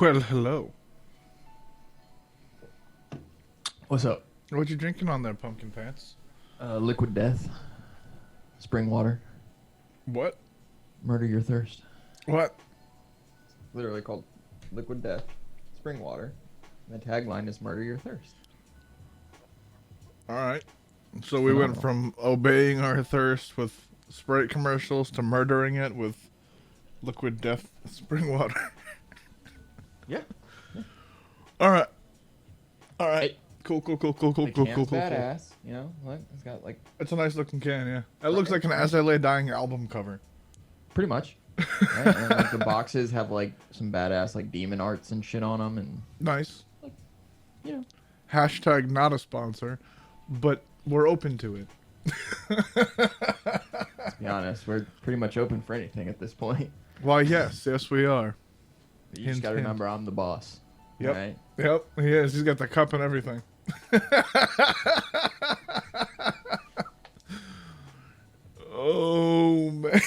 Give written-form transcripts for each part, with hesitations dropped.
Well, hello. What's up? What you drinking on there, Pumpkin Pants? Liquid death. Spring water. What? Murder your thirst. What? Literally called liquid death. Spring water. And the tagline is murder your thirst. All right. So we went from obeying our thirst with Sprite commercials to murdering it with liquid death spring water. Yeah. All right. All right. Hey. Cool. The can's badass. You know, look, it's got like It's a nice looking can, yeah. It looks like an As I Lay Dying album cover. pretty much. Right? And like the boxes have like some badass like demon arts and shit on them, and Nice. you know. Hashtag not a sponsor, but we're open to it. To be honest, we're pretty much open for anything at this point. Why, yes, we are. You just gotta remember I'm the boss. Yep. Right? Yep, he is. He's got the cup and everything. Oh, man.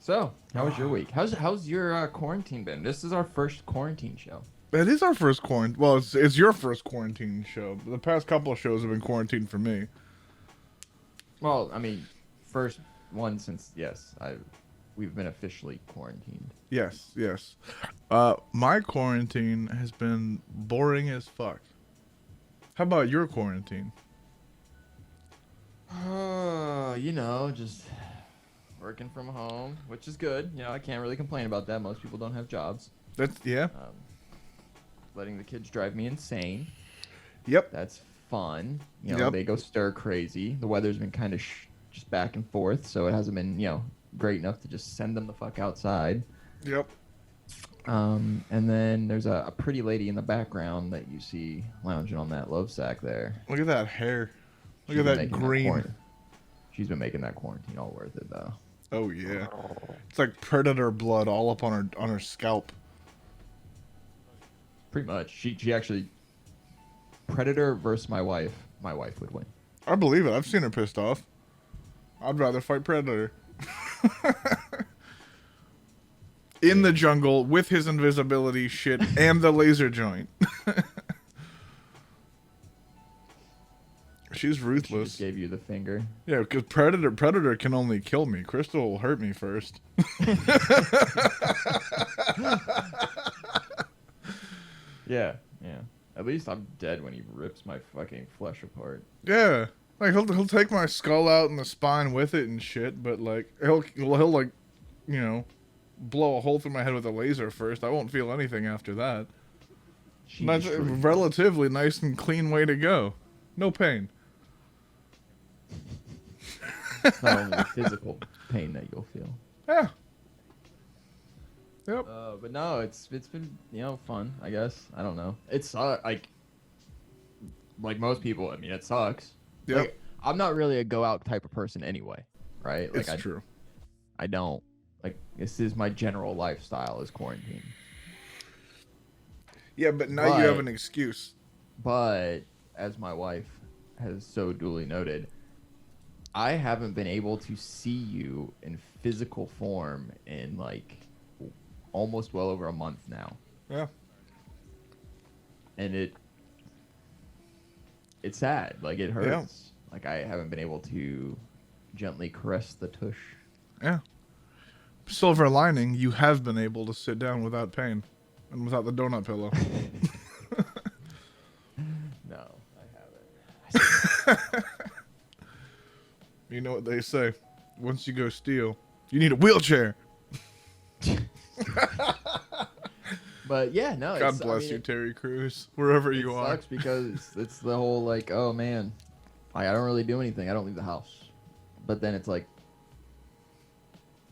So, how was your week? How's your quarantine been? This is our first quarantine show. It is our first quarantine. Well, it's your first quarantine show. The past couple of shows have been quarantined for me. Well, I mean, first one since we've been officially quarantined. Yes. My quarantine has been boring as fuck. How about your quarantine? Just working from home, which is good. You know, I can't really complain about that. Most people don't have jobs. Yeah. Letting the kids drive me insane. Yep. That's fun. You know, They go stir crazy. The weather's been kind of just back and forth, so it hasn't been, great enough to just send them the fuck outside. Yep. And then there's a pretty lady in the background that you see lounging on that love sack there. Look at that hair. Look at that green. She's been making that quarantine all worth it, though. Oh yeah. It's like predator blood all up on her scalp. Pretty much. She actually Predator versus my wife would win. I believe it. I've seen her pissed off. I'd rather fight Predator. In the jungle with his invisibility shit and the laser joint. She's ruthless. She just gave you the finger. Yeah, because Predator can only kill me. Crystal will hurt me first. Yeah. At least I'm dead when he rips my fucking flesh apart. Yeah, like he'll take my skull out and the spine with it and shit, but like he'll like, blow a hole through my head with a laser first. I won't feel anything after that. That's a relatively nice and clean way to go. No pain. It's not only the physical pain that you'll feel. Yeah. Yep. But no, it's been fun. I guess I don't know. It's like most people. I mean, it sucks. Yep. Like, I'm not really a go out type of person anyway, right? Like, it's true. I don't like. This is my general lifestyle is quarantine. Yeah, but now you have an excuse. But as my wife has so duly noted, I haven't been able to see you in physical form in like almost well over a month now. Yeah. And it's sad. Like, it hurts. Yeah. Like, I haven't been able to gently caress the tush. Yeah. Silver lining, you have been able to sit down without pain and without the donut pillow. No, I haven't. You know what they say. Once you go steal, you need a wheelchair. But yeah, no. God bless you, Terry Crews, wherever you are. It sucks because it's the whole like, oh man, I don't really do anything. I don't leave the house. But then it's like,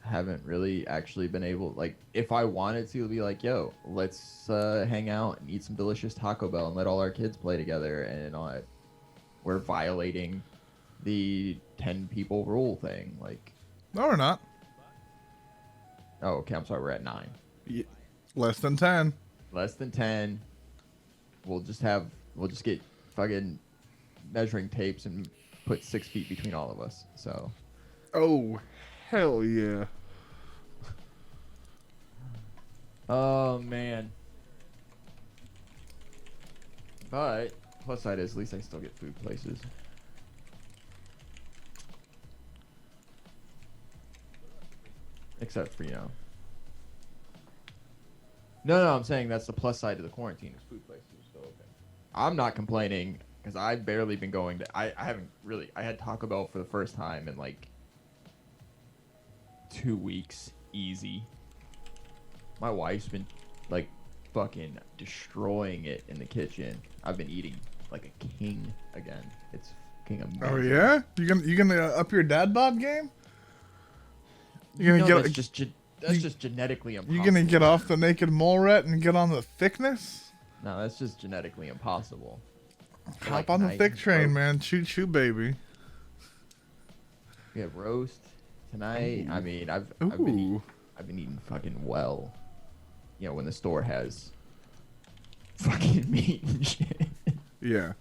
haven't really actually been able, like, if I wanted to be like, yo, let's hang out and eat some delicious Taco Bell and let all our kids play together, and we're violating the 10 people rule thing. Like, No, we're not. oh, okay, I'm sorry, we're at 9. Yeah. Less than 10. Less than 10. We'll just get fucking measuring tapes and put 6 feet between all of us. So. Oh, hell yeah. Oh man. But plus side is at least I still get food places. Except for, you know. No, I'm saying that's the plus side of the quarantine is food places are still open. I'm not complaining because I've barely been going to. I haven't really. I had Taco Bell for the first time in like 2 weeks, easy. My wife's been like fucking destroying it in the kitchen. I've been eating like a king again. It's fucking amazing. Oh yeah, you gonna up your dad bod game? You're gonna get that's just genetically impossible. You gonna get off the naked mole rat and get on the thickness? No, that's just genetically impossible. Hop like on the night thick train, roast. man. Shoot, baby. We have roast tonight. Ooh. I mean, I've Ooh. been eating fucking well. You know, when the store has fucking meat and shit. Yeah.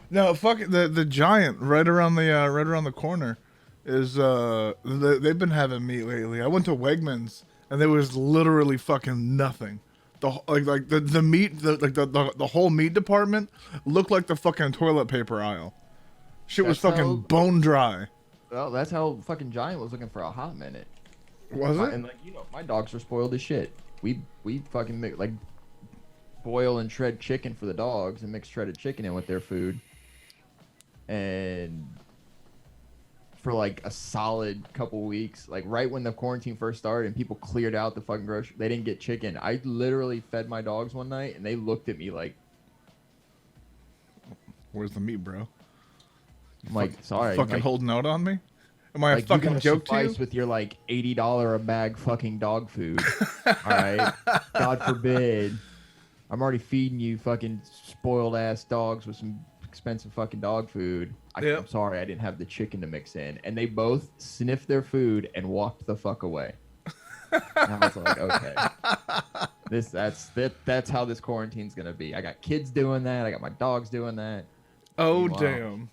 No, fuck it, the Giant right around the corner is they've been having meat lately. I went to Wegmans and there was literally fucking nothing. The meat the whole meat department looked like the fucking toilet paper aisle. Shit was That's fucking how- bone dry. Well, that's how fucking Giant was looking for a hot minute. Was it? And like, you know, my dogs are spoiled as shit. We fucking make, like boil and shred chicken for the dogs and mix shredded chicken in with their food. And for like a solid couple weeks, like right when the quarantine first started and people cleared out the fucking grocery, they didn't get chicken. I literally fed my dogs one night and they looked at me like, Where's the meat, bro? I'm like, sorry. Fucking like, holding out on me? Am I a like, fucking you gotta joke to you? suffice with your like $80 a bag fucking dog food. All right, God forbid. I'm already feeding you fucking spoiled ass dogs with some expensive fucking dog food. Yep. I'm sorry, I didn't have the chicken to mix in, and they both sniffed their food and walked the fuck away. And I was like, okay, that's how this quarantine's gonna be. I got kids doing that. I got my dogs doing that. Oh, Meanwhile, damn.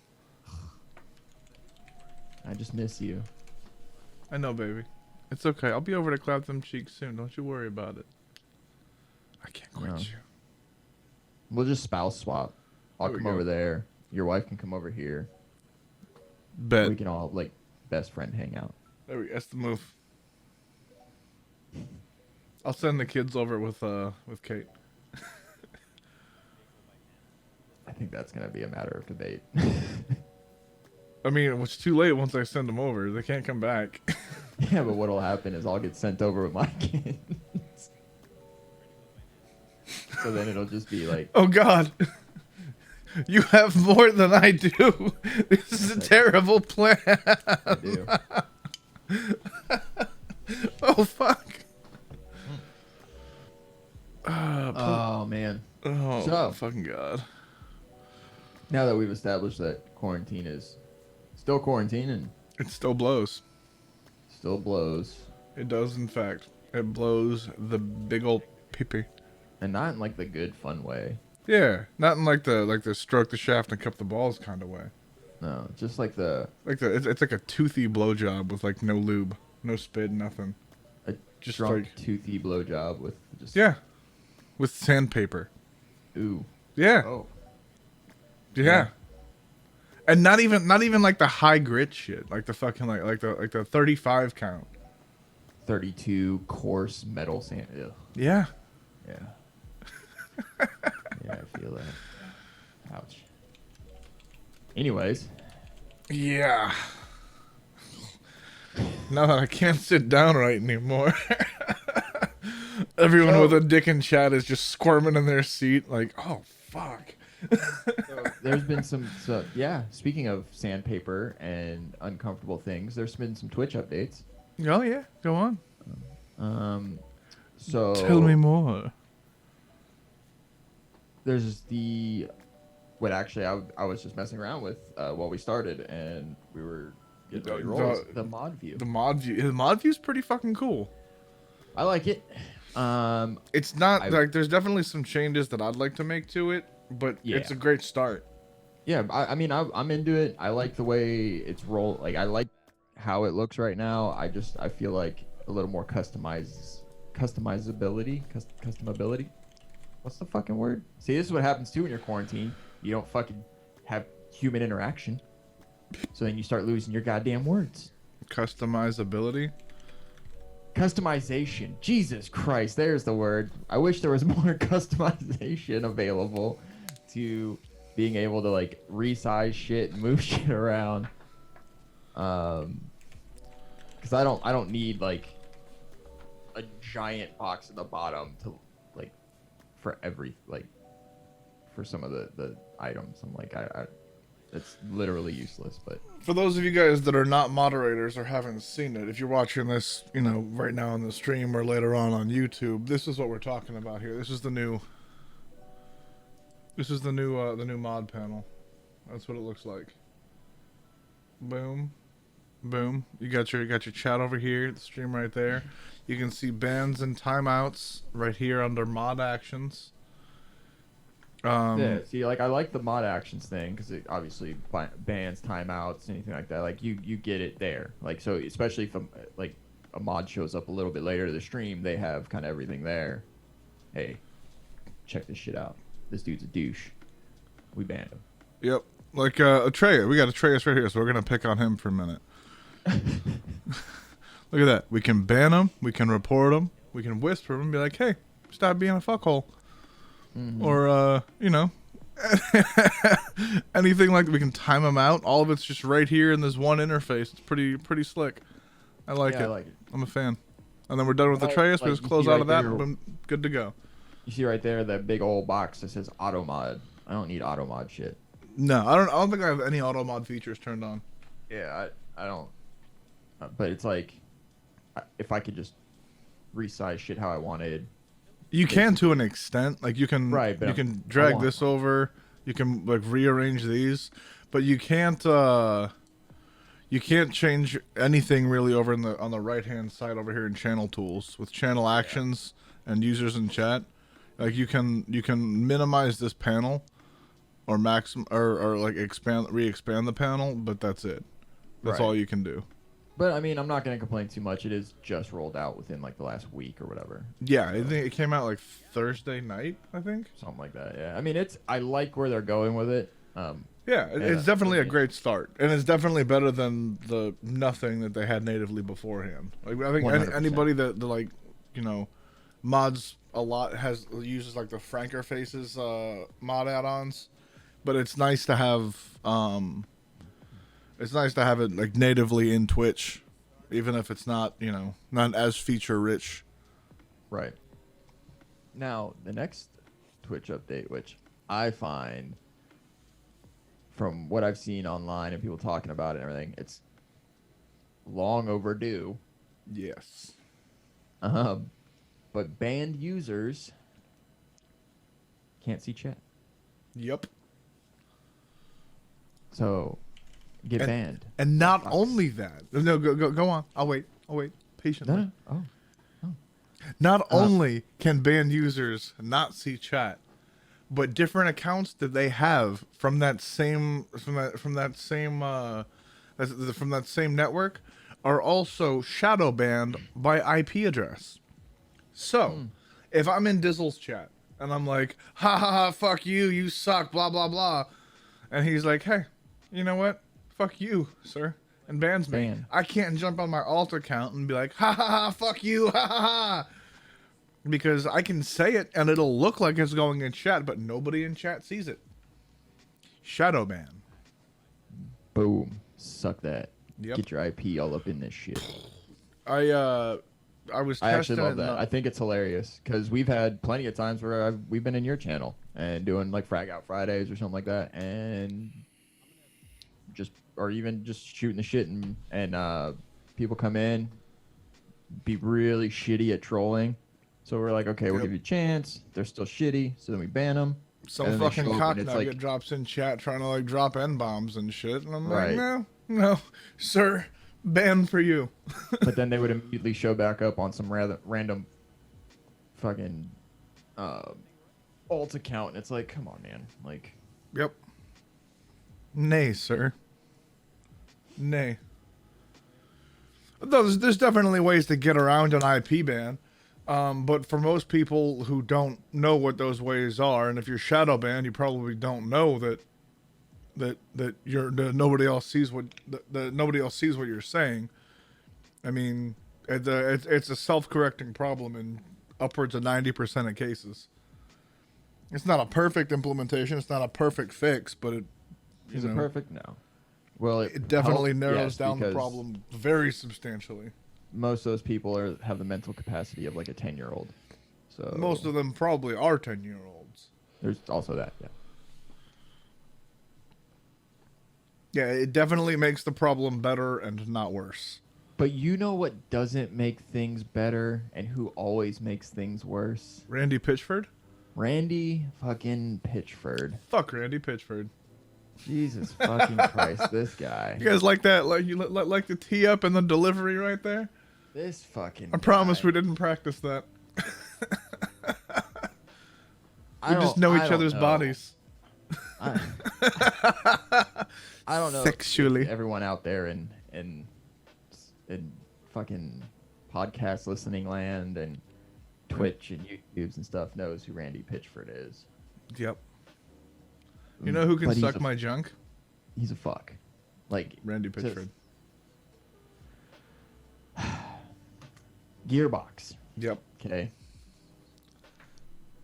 I just miss you. I know, baby. It's okay. I'll be over to clap them cheeks soon. Don't you worry about it. I can't quit No. you. We'll just spouse swap. I'll There we come go. over there. Your wife can come over here. Bet. We can all like best friend hang out. There we go. That's the move. I'll send the kids over with Kate. I think that's gonna be a matter of debate. I mean, it's too late once I send them over. They can't come back. Yeah, but what'll happen is I'll get sent over with my kids. So then it'll just be like, Oh, God. You have more than I do. This is a terrible plan. I do. Oh, fuck. Oh man. Oh, So- fucking God. Now that we've established that quarantine is still quarantine and It still blows. still blows, It does, in fact. It blows the big old pee-pee. and not in like the good fun way. Yeah, not in like the stroke the shaft and cup the balls kind of way. No, just like the It's like a toothy blowjob with like no lube, no spit, nothing. a Just drunk like- toothy blowjob with just Yeah, with sandpaper. ooh. Yeah, Oh. yeah, yeah. and not even like the high grit shit, like the fucking like the 35 count. 32 coarse metal sand. Ugh. Yeah, Yeah. Yeah, I feel that. Ouch. Anyways, yeah. Now that I can't sit down right anymore. Everyone So- with a dick in chat is just squirming in their seat, like, oh fuck. there's been yeah, speaking of sandpaper and uncomfortable things, there's been some Twitch updates. Oh yeah, go on. So Tell me more. there's actually I was just messing around with while we started and we were getting ready to roll is the mod view. The mod view. The mod view's pretty fucking cool. I like it. It's not I- like there's definitely some changes that I'd like to make to it, but Yeah. it's a great start. Yeah, I mean, I'm into it. I like the way it's rolled. Like, I like how it looks right now. I feel like a little more customized customizability, customability. What's the fucking word? See, this is what happens too when you're quarantined. You don't fucking have human interaction. So then you start losing your goddamn words. Customizability. Customization. Jesus Christ, there's the word. I wish there was more customization available to being able to like resize shit and move shit around. Because I don't need like a giant box at the bottom to like for every like for some of the items. I'm like I it's literally useless. But For those of you guys that are not moderators or haven't seen it, if you're watching this, you know, right now on the stream or later on YouTube, this is what we're talking about here. This is the new mod panel. That's what it looks like. Boom. Boom. You got your chat over here, the stream right there. You can see bans and timeouts right here under mod actions. Yeah, see, like I like the mod actions thing because it obviously bans timeouts, anything like that. Like you get it there. Like so, especially if like a mod shows up a little bit later to the stream, they have kind of everything there. Hey, check this shit out. This dude's a douche. We banned him. Yep. Like Atreus. We got Atreus right here, so we're gonna pick on him for a minute. Look at that. We can ban him. We can report him. We can whisper him and be like, "Hey, stop being a fuckhole." Mm-hmm. Or you know, anything like that. We can time him out. All of it's just right here in this one interface. It's pretty slick. I like it. I like it. I'm a fan. And then we're done with Atreus. We just close out of that. Boom, good to go. You see right there that big old box that says auto mod. I don't need auto mod shit. No, I don't think I have any auto mod features turned on. Yeah, I don't. But it's like, if I could just resize shit how I wanted. You can to an extent. Like you can you can drag this over. You can like rearrange these, but you can't change anything really over on the right hand side over here in channel tools with channel actions and users in chat. Like you can minimize this panel or or like re-expand the panel, but that's it. That's all you can do. But I mean, I'm not going to complain too much. It is just rolled out within like the last week or whatever. Yeah, I think it came out like Thursday night, I think. Something like that. Yeah. I mean, I like where they're going with it. Yeah, it's definitely a great start, and it's definitely better than the nothing that they had natively beforehand. Like I think anybody that like, you know, mods a lot uses like the Franker Faces mod add-ons, but it's nice to have it like natively in Twitch, even if it's not, you know, not as feature rich. Right. Now, the next Twitch update, which I find from what I've seen online and people talking about it and everything, it's long overdue. Yes. But banned users can't see chat. Yep. So get banned. And not only that. No, go on. I'll wait patiently. No. Oh. Not only can banned users not see chat, but different accounts that they have from that same network are also shadow banned by IP address. So, if I'm in Dizzle's chat and I'm like, ha ha ha, fuck you, you suck, blah blah blah, and he's like, hey, you know what? Fuck you, sir, and bans me. I can't jump on my alt account and be like, ha ha ha, fuck you, ha ha ha. Because I can say it and it'll look like it's going in chat, but nobody in chat sees it. Shadow ban. Boom. Suck that. Yep. Get your IP all up in this shit. I actually love that. I think it's hilarious because we've had plenty of times where we've been in your channel and doing like Frag Out Fridays or something like that, and even just shooting the shit and people come in, be really shitty at trolling. So we're like, okay, we'll give you a chance. They're still shitty, so then we ban them. Some fucking cocknugget drops in chat trying to like drop N-bombs and shit, and I'm like, no, sir, ban for you. But then they would immediately show back up on some random fucking alt account, and it's like, come on, man, like. Yep. Nay, sir. Nay. Though there's definitely ways to get around an IP ban. But for most people who don't know what those ways are, and if you're shadow banned, you probably don't know that you're that nobody else sees what that nobody else sees what you're saying. I mean, it's a self-correcting problem in upwards of 90% of cases. It's not a perfect implementation. It's not a perfect fix, but Is it perfect? No. Well, it definitely helps, narrows yes, down the because problem very substantially. most of those people have the mental capacity of like a 10-year-old. So Most of them probably are 10-year-olds. there's also that. Yeah. Yeah, it definitely makes the problem better and not worse. But you know what doesn't make things better and who always makes things worse? Randy Pitchford? Randy fucking Pitchford. Fuck Randy Pitchford. Jesus fucking Christ, this guy. You guys like that? Like you like the tee up and the delivery right there? This fucking I promise guy. we didn't practice that. I We just know each don't other's know. bodies. I don't know. Sexually. Everyone out there in fucking podcast listening land and Twitch and YouTubes and stuff knows who Randy Pitchford is. Yep. You know who can But he's suck my junk? He's a fuck. Like Randy Pitchford. GearBox. Yep. Okay.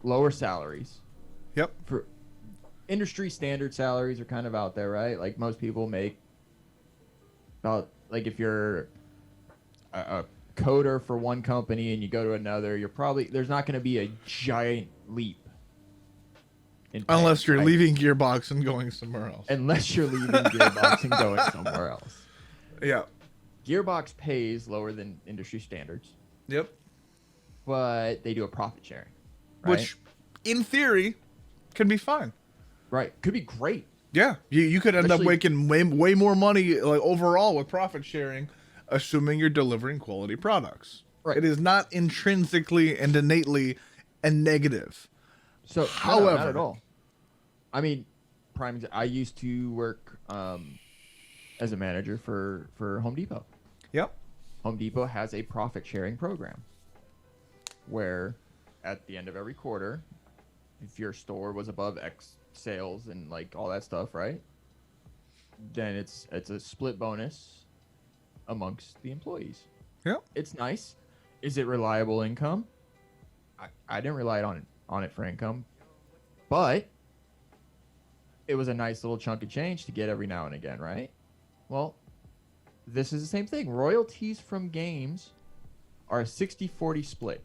Lower salaries. Yep. For industry standard salaries are kind of out there, right? Like most people make about, like, if you're a coder for one company and you go to another, you're probably, there's not going to be a giant leap in pay, Unless you're right? leaving Gearbox and going somewhere else. Unless you're leaving Gearbox and going somewhere else. Yeah. Gearbox pays lower than industry standards, Yep. but they do a profit sharing, right? Which, in theory, can be fine. Right, could be great. Yeah, you could end up Especially- making way more money like overall with profit sharing, assuming you're delivering quality products. Right. It is not intrinsically and innately a negative. So, no, However- not at all. I mean, I used to work as a manager for Home Depot. Yep. Home Depot has a profit sharing program where at the end of every quarter, if your store was above X sales and like all that stuff, right? Then it's a split bonus amongst the employees. Yep. It's nice. Is it reliable income? I didn't rely on it for income, but it was a nice little chunk of change to get every now and again, right? Well, this is the same thing. Royalties from games are a 60-40 split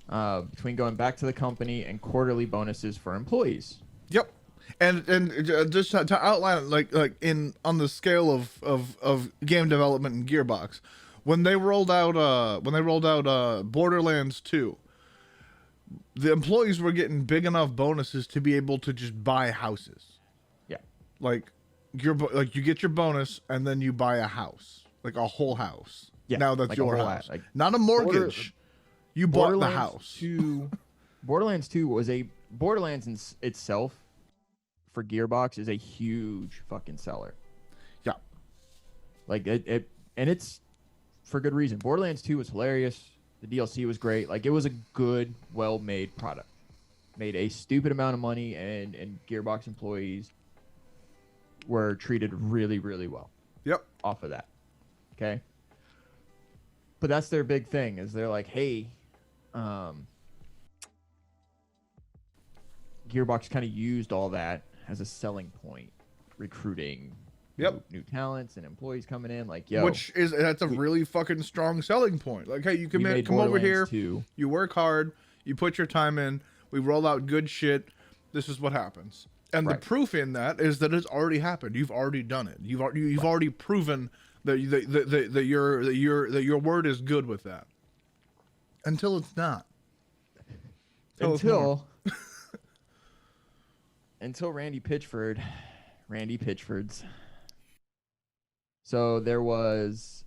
between going back to the company and quarterly bonuses for employees. Yep. And just to outline it, like in on the scale of game development and Gearbox, when they rolled out Borderlands 2, the employees were getting big enough bonuses to be able to just buy houses. Yeah. Like you get your bonus and then you buy a house, like a whole house. Yeah, Now that's like a your whole house, like not a mortgage. You bought the house. 2, Borderlands 2 was Borderlands in itself for Gearbox is a huge fucking seller. Yeah. Like and it's for good reason. Borderlands 2 was hilarious. The DLC was great. Like it was a good, well-made product. Made a stupid amount of money, and Gearbox employees were treated really, really well. Yep. Off of that. Okay. But that's their big thing is they're like, hey, Gearbox kind of used all that as a selling point, recruiting Yep. new talents and employees coming in. Like, yo, That's a really fucking strong selling point. Like, hey, you we made come over here, Borderlands 2. you work hard, you put your time in, we roll out good shit. This is what happens. And Right. the proof in that is that it's already happened. You've already done it. You've already proven that your word is good with that. Until it's not. Until Randy Pitchford's. So there was,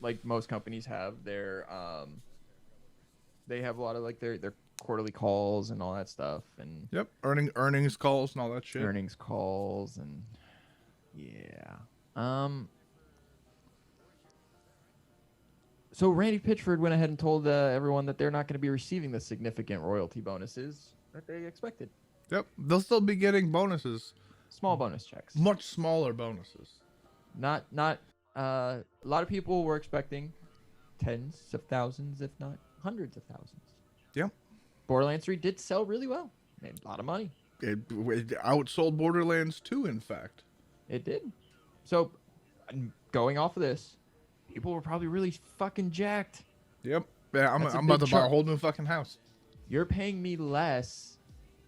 like most companies have their, they have a lot of like their quarterly calls and all that stuff, and Yep. Earnings calls and all that shit. earnings calls, and yeah. So Randy Pitchford went ahead and told everyone that they're not going to be receiving the significant royalty bonuses that they expected. Yep, they'll still be getting bonuses, Small bonus checks. much smaller bonuses. Not. A lot of people were expecting tens of thousands, if not hundreds of thousands. Yep, Borderlands 3 did sell really well. Made a lot of money. it outsold Borderlands 2, in fact. It did. So, going off of this, people were probably really fucking jacked. Yep. Yeah, I'm That's a about big to buy a chunk. whole new fucking house. You're paying me less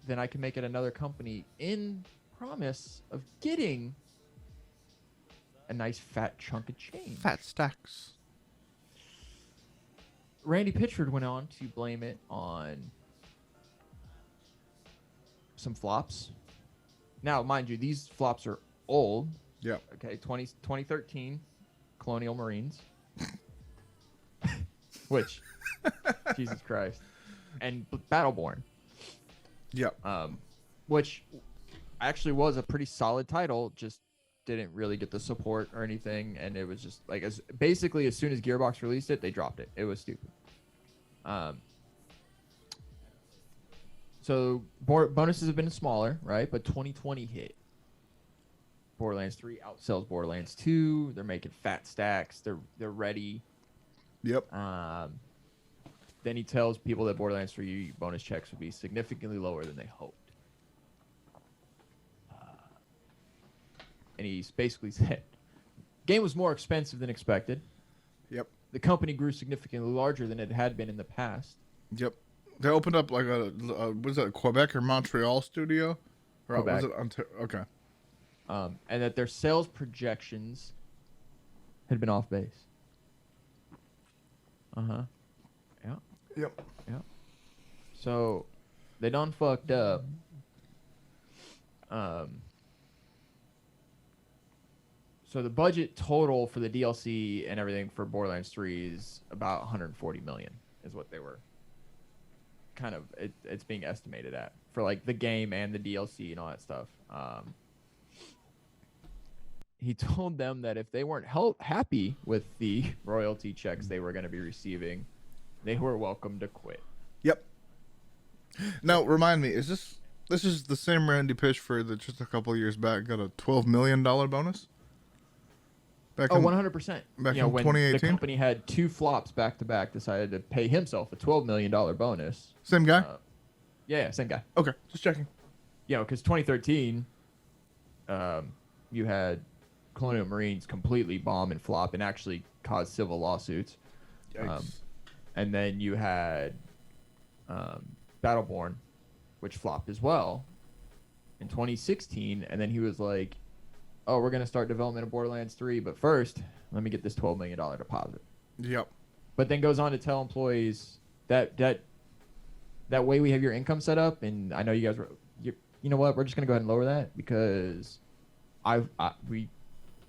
than I can make at another company in promise of getting a nice fat chunk of change. Fat stacks. Randy Pitchford went on to blame it on some flops. Now, mind you, these flops are old. Yep. Okay, 2013 Colonial Marines. Which, Jesus Christ. And Battleborn. Yep. Which actually was a pretty solid title, just didn't really get the support or anything, and it was just like basically as soon as GearBox released it, they dropped it. It was stupid. So bonuses have been smaller, right? But 2020 hit. Borderlands 3 outsells Borderlands 2. They're making fat stacks. They're ready. Yep. Then he tells people that Borderlands 3 bonus checks would be significantly lower than they hoped. And he's basically said, game was more expensive than expected. Yep. The company grew significantly larger than it had been in the past. Yep. They opened up like a was that Quebec or Montreal studio? Or Quebec. was it Ontario? Okay. And that their sales projections had been off base. Uh-huh. Yeah. Yep. Yeah. So they done fucked up. So the budget total for the DLC and everything for Borderlands 3 is about 140 million is what they were kind of it's being estimated at for like the game and the DLC and all that stuff. He told them that if they weren't happy with the royalty checks they were going to be receiving, they were welcome to quit. Yep. Now, remind me, is this is the same Randy Pitchford that just a couple of years back got a $12 million bonus? Back Oh, in, 100%. back You know, in when 2018? the company had two flops back to back, decided to pay himself a $12 million bonus. Same guy? Yeah, same guy. Okay, just checking. You know, because 2013, you had Colonial Marines completely bomb and flop and actually cause civil lawsuits. Yikes. And then you had Battleborn, which flopped as well in 2016. And then he was like, oh, we're going to start development of Borderlands 3, but first, let me get this $12 million deposit. Yep. But then goes on to tell employees that way we have your income set up, and I know you guys were, you know what, we're just going to go ahead and lower that because we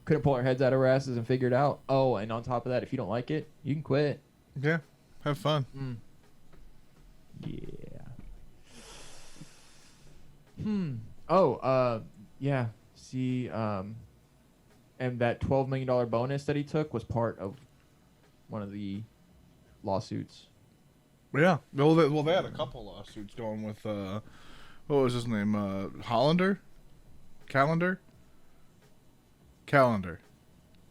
couldn't pull our heads out of our asses and figure it out. Oh, and on top of that, if you don't like it, you can quit. Yeah. Have fun. Yeah. Oh, yeah. See, and that $12 million bonus that he took was part of one of the lawsuits. Yeah. Well, they had a couple lawsuits going with, what was his name? Hollander? Calendar?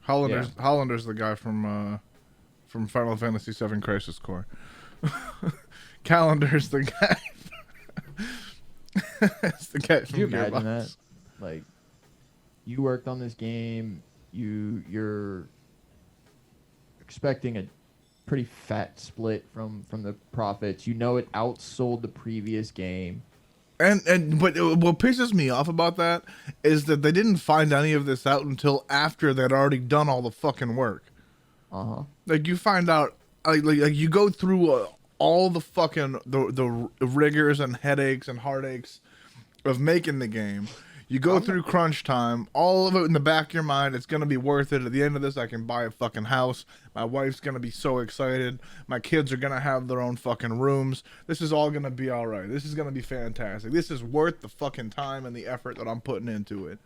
Hollander's the guy from Final Fantasy VII Crisis Core. Calendar's the guy. It's the guy from Could you imagine GearBox. that? Like, you worked on this game, you're expecting a pretty fat split from the profits. You know it outsold the previous game. But what pisses me off about that is that they didn't find any of this out until after they'd already done all the fucking work. Uh-huh. Like, you find out, like you go through all the fucking the rigors and headaches and heartaches of making the game. You go through crunch time, all of it in the back of your mind, it's going to be worth it. At the end of this, I can buy a fucking house. My wife's going to be so excited. My kids are going to have their own fucking rooms. This is all going to be all right. This is going to be fantastic. This is worth the fucking time and the effort that I'm putting into it.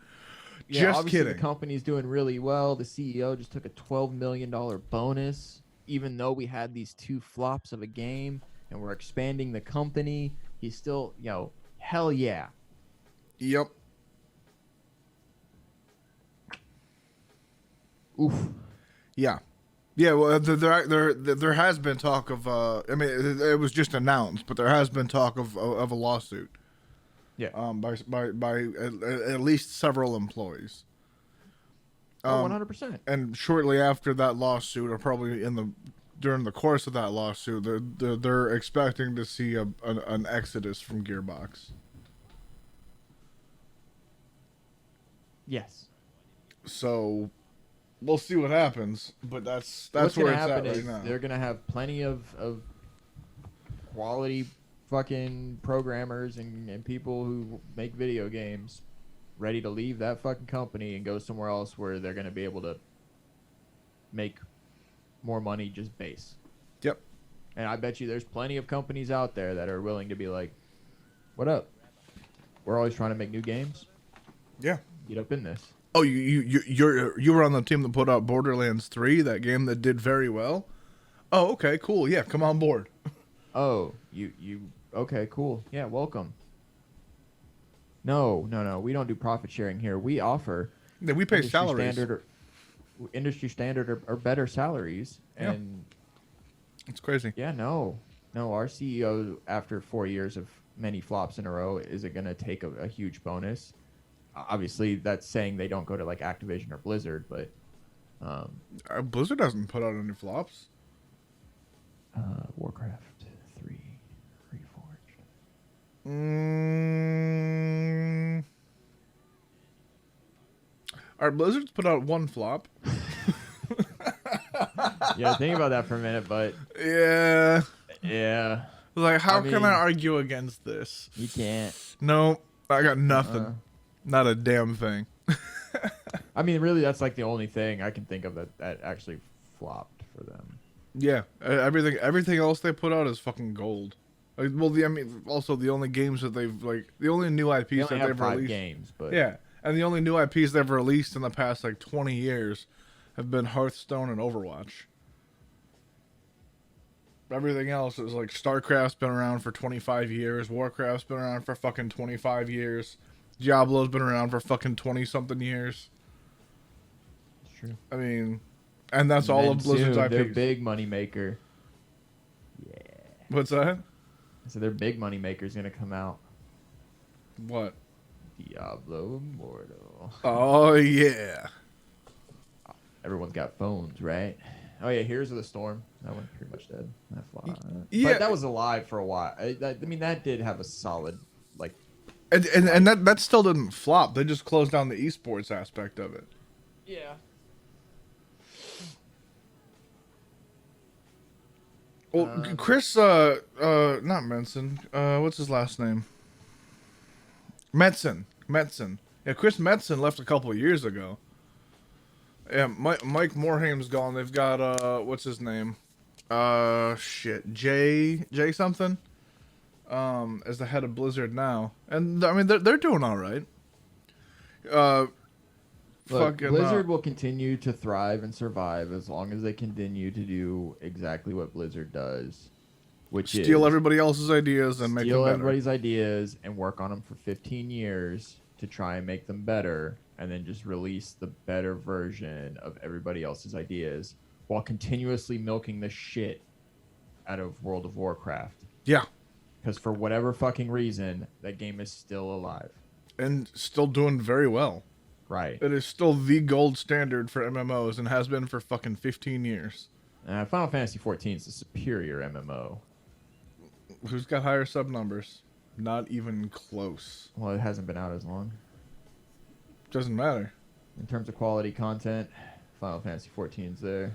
Yeah, Just obviously kidding. the company's doing really well. The CEO just took a $12 million bonus. even though we had these 2 flops of a game and we're expanding the company, he's still, hell yeah. Yep. Oof. Yeah. Yeah, well, there has been talk of. I mean, it was just announced, but there has been talk of a lawsuit. Yeah. By at least several employees. 100%. And shortly after that lawsuit, or probably during the course of that lawsuit, they're expecting to see an exodus from GearBox. Yes. So we'll see what happens, but that's What's where gonna it's happen at right is now. they're gonna have plenty of quality fucking programmers and people who make video games ready to leave that fucking company and go somewhere else where they're gonna be able to make more money just base. Yep. And I bet you there's plenty of companies out there that are willing to be like, "What up? We're always trying to make new games. Yeah. Get up in this." Oh, you were on the team that put out Borderlands 3, that game that did very well. Oh, okay, cool. Yeah, come on board. Oh, you okay, cool. Yeah, welcome. No, we don't do profit sharing here. We offer Yeah, we pay salaries. Industry standard or better salaries. Yeah. And It's crazy. yeah, no, our CEO after 4 years of many flops in a row isn't going to take a huge bonus. Obviously, that's saying they don't go to like Activision or Blizzard, but Blizzard hasn't put out any flops. Warcraft 3 Reforged. Our Blizzard's put out one flop. Yeah, think about that for a minute, but Yeah. Like, how can I mean, argue against this? you can't. No, I got nothing. Not a damn thing. I mean, really, that's like the only thing I can think of that actually flopped for them. Yeah, everything else they put out is fucking gold. Like, well, also the only games that the only new IPs They that only have they've 5 released. games, but Yeah, and the only new IPs they've released in the past 20 years have been Hearthstone and Overwatch. Everything else is like StarCraft's been around for 25 years, Warcraft's been around for fucking 25 years, Diablo's been around for fucking 20 something years. it's true. I mean, and that's all of Blizzard's IPs. Their big money maker. Yeah. What's that? So their big money maker is gonna come out. What? Diablo Immortal. Oh yeah. Everyone's got phones, right? Oh yeah, Heroes of the Storm. That one's pretty much dead. That flopped. Yeah. But that was alive for a while. I mean, that did have a solid And that still didn't flop. They just closed down the esports aspect of it. Yeah. Well, Chris, not Menson. What's his last name? Metzen. Yeah, Chris Metzen left a couple of years ago. Yeah, Mike Morhaim's gone. They've got what's his name? Jay something. As the head of Blizzard now, and I mean they're doing all right. Look, Blizzard will continue to thrive and survive as long as they continue to do exactly what Blizzard does, which is steal everybody else's ideas and make them steal better. everybody's ideas and work on them for 15 years to try and make them better, and then just release the better version of everybody else's ideas while continuously milking the shit out of World of Warcraft. Yeah. Because for whatever fucking reason, that game is still alive. And still doing very well. Right. It is still the gold standard for MMOs and has been for fucking 15 years. Final Fantasy XIV is a superior MMO. Who's got higher sub numbers? Not even close. Well, it hasn't been out as long. Doesn't matter. In terms of quality content, Final Fantasy XIV's there.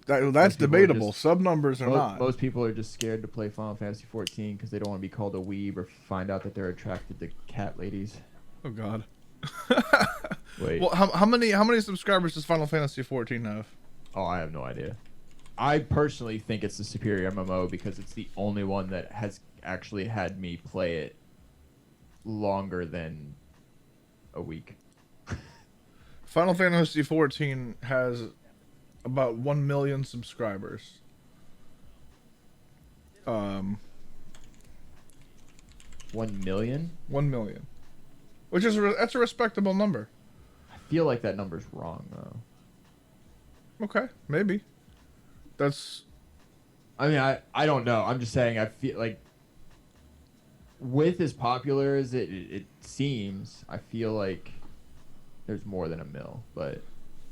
That's debatable. Sub numbers are not. Most people are just scared to play Final Fantasy XIV because they don't want to be called a weeb or find out that they're attracted to cat ladies. Oh God. Wait. Well, how many subscribers does Final Fantasy XIV have? Oh, I have no idea. I personally think it's the superior MMO because it's the only one that has actually had me play it longer than a week. Final Fantasy XIV has about 1 million subscribers. Um, 1 million? 1 million, which is that's a respectable number. I feel like that number's wrong though. Okay, maybe. That's. I mean, I don't know. I'm just saying. I feel like with as popular as it seems, I feel like there's more than a mil, but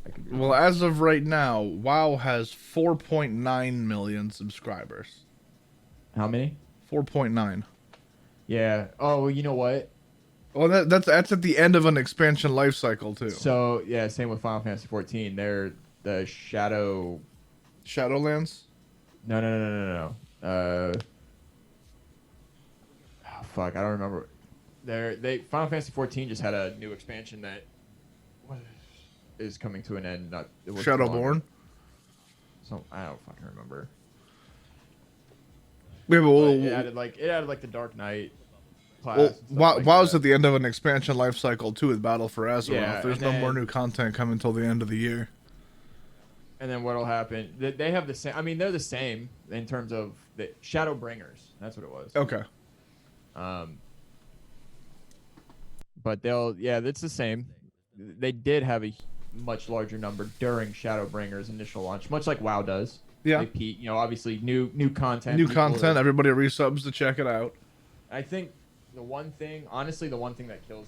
I could be Well, wrong. as of right now, WoW has 4.9 million subscribers. How many? 4.9. Yeah. Oh, well, you know what? Well, that's at the end of an expansion life cycle too. So yeah, same with Final Fantasy 14. They're the Shadow. Shadowlands. No. Oh, fuck, I don't remember. They Final Fantasy 14 just had a new expansion that is coming to an end. Not it was Shadowborn. So I don't fucking remember. Yeah, but But it added like the Dark Knight class. and stuff like WoW's that. at the end of an expansion life cycle too with Battle for Azeroth. Yeah, There's and no more then- new content coming until the end of the year. And then what'll happen? They have the same. I mean, they're the same in terms of the Shadowbringers. That's what it was. Okay. But it's the same. They did have a much larger number during Shadowbringer's initial launch, much like WoW does. Yeah. They peak, obviously new content. New people content. are- Everybody resubs to check it out. I think the one thing that kills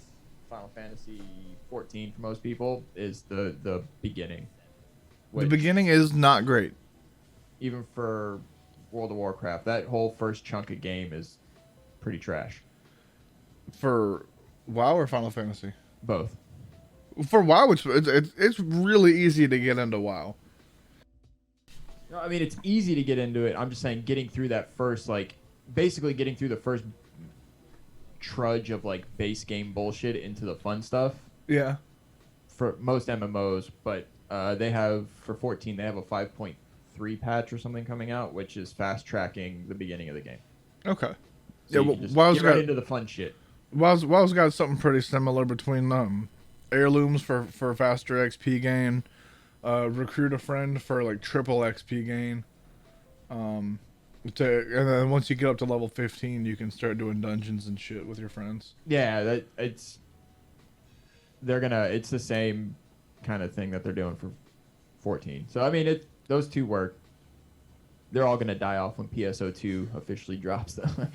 Final Fantasy 14 for most people is the beginning. The Which, beginning is not great. even for World of Warcraft, that whole first chunk of game is pretty trash. For WoW or Final Fantasy? Both. For WoW, it's really easy to get into WoW. No, I mean, it's easy to get into it. I'm just saying getting through that first, basically getting through the first trudge of, base game bullshit into the fun stuff Yeah. for most MMOs. But they have, for 14, they have a 5.3 patch or something coming out, which is fast-tracking the beginning of the game. Okay. So Yeah, you well, can just WoW's get right got into the fun shit. WoW's got something pretty similar between heirlooms for faster XP gain, recruit a friend for triple XP gain. And then once you get up to level 15, you can start doing dungeons and shit with your friends. Yeah, it's the same kind of thing that they're doing for 14. So I mean, those two work. They're all gonna die off when PSO2 officially drops the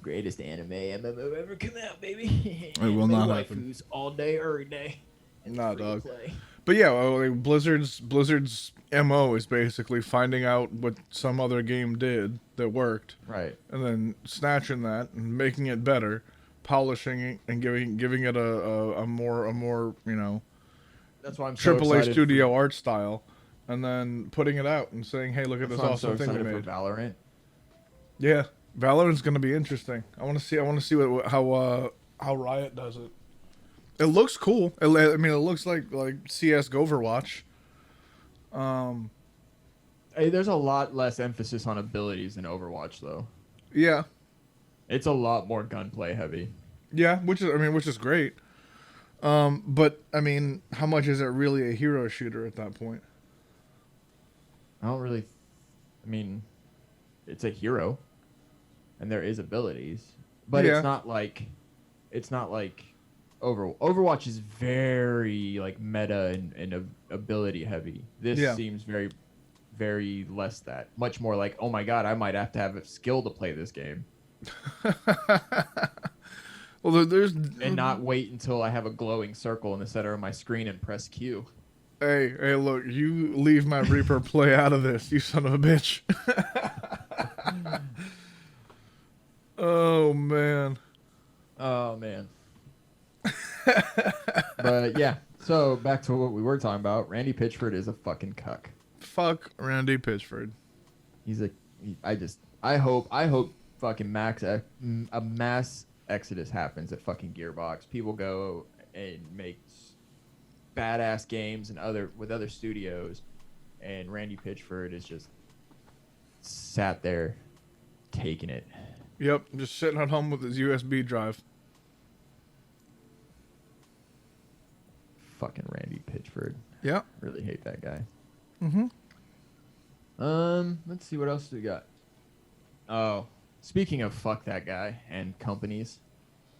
greatest anime MMO ever come out, baby. It will not Anime happen. waifus all day, every day. And Nah, free to dog. play. But yeah, Blizzard's MO is basically finding out what some other game did that worked, Right. and then snatching that and making it better, polishing it, and giving it a more That's why I'm so AAA excited studio art style, and then putting it out and saying, "Hey, look at That's this why I'm so awesome thing we excited made." for Valorant. Yeah, Valorant's gonna be interesting. I want to see how Riot does it. It looks cool. I mean, it looks like CS Overwatch. Hey, there's a lot less emphasis on abilities in Overwatch, though. Yeah, It's a lot more gunplay heavy. yeah, which is great. But I mean, how much is it really a hero shooter at that point? I don't really. I mean, it's a hero, and there is abilities, but Yeah. it's not like Overwatch is very meta and ability heavy. This Yeah. seems very, very less that. Much more like, oh my god, I might have to have a skill to play this game, Well, there's and not wait until I have a glowing circle in the center of my screen and press Q. Hey, look, you leave my Reaper play out of this, you son of a bitch. Oh man. Oh man. But yeah, so back to what we were talking about. Randy Pitchford is a fucking cuck. Fuck Randy Pitchford. I hope fucking a mass exodus happens at fucking GearBox. People go and make badass games with other studios, and Randy Pitchford is just sat there taking it. Yep, just sitting at home with his USB drive. Fucking Randy Pitchford. Yeah. Really hate that guy. Mm-hmm. Let's see what else we got. Oh, speaking of fuck that guy and companies,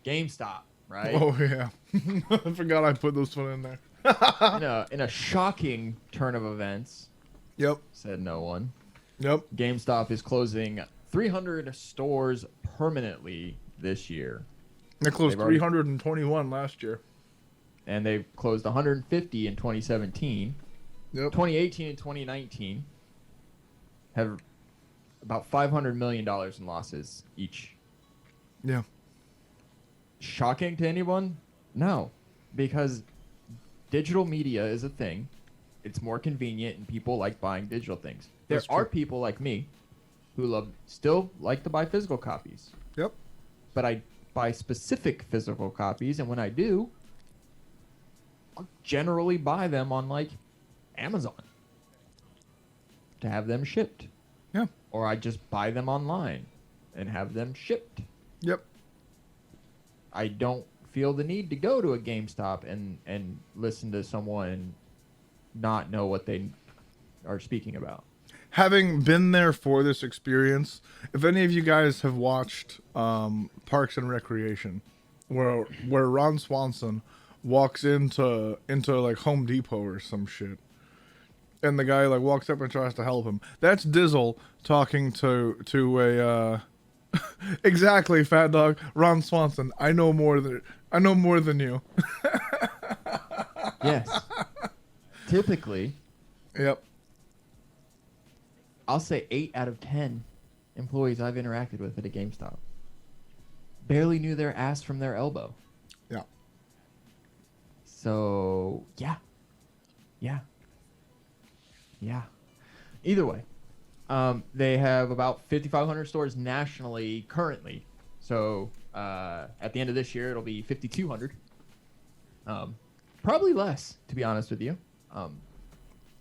GameStop, right? Oh yeah, I forgot I put this one in there. In a shocking turn of events, Yep. said no one. Yep. GameStop is closing 300 stores permanently this year. They closed They've already- 321 last year. And they've closed 150 in 2017. Yep. 2018 and 2019 have about $500 million in losses each. Yeah. Shocking to anyone? No. Because digital media is a thing. It's more convenient and people like buying digital things. There That's are true. people like me who still like to buy physical copies. Yep. But I buy specific physical copies, and when I do, I'll generally buy them on like Amazon to have them shipped. Yeah. Or I just buy them online and have them shipped. Yep. I don't feel the need to go to a GameStop and listen to someone not know what they are speaking about. Having been there for this experience, if any of you guys have watched Parks and Recreation, where Ron Swanson walks into like Home Depot or some shit, and the guy like walks up and tries to help him, that's Dizzle talking to a exactly, Fat Dog, Ron Swanson. I know more than you. Yes. Typically, Yep. I'll say 8 out of 10 employees I've interacted with at a GameStop barely knew their ass from their elbow. Yeah. So, yeah. Either way, they have about 5,500 stores nationally currently. So, at the end of this year, it'll be 5,200. Probably less, to be honest with you.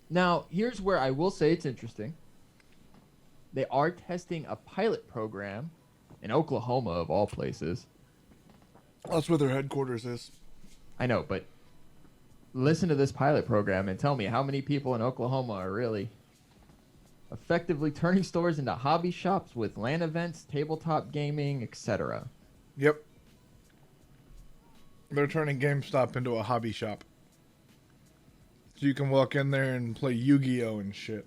Now, here's where I will say it's interesting. They are testing a pilot program in Oklahoma, of all places. That's where their headquarters is. I know, but listen to this pilot program and tell me how many people in Oklahoma are really effectively turning stores into hobby shops with LAN events, tabletop gaming, etc. Yep. They're turning GameStop into a hobby shop. So you can walk in there and play Yu-Gi-Oh and shit.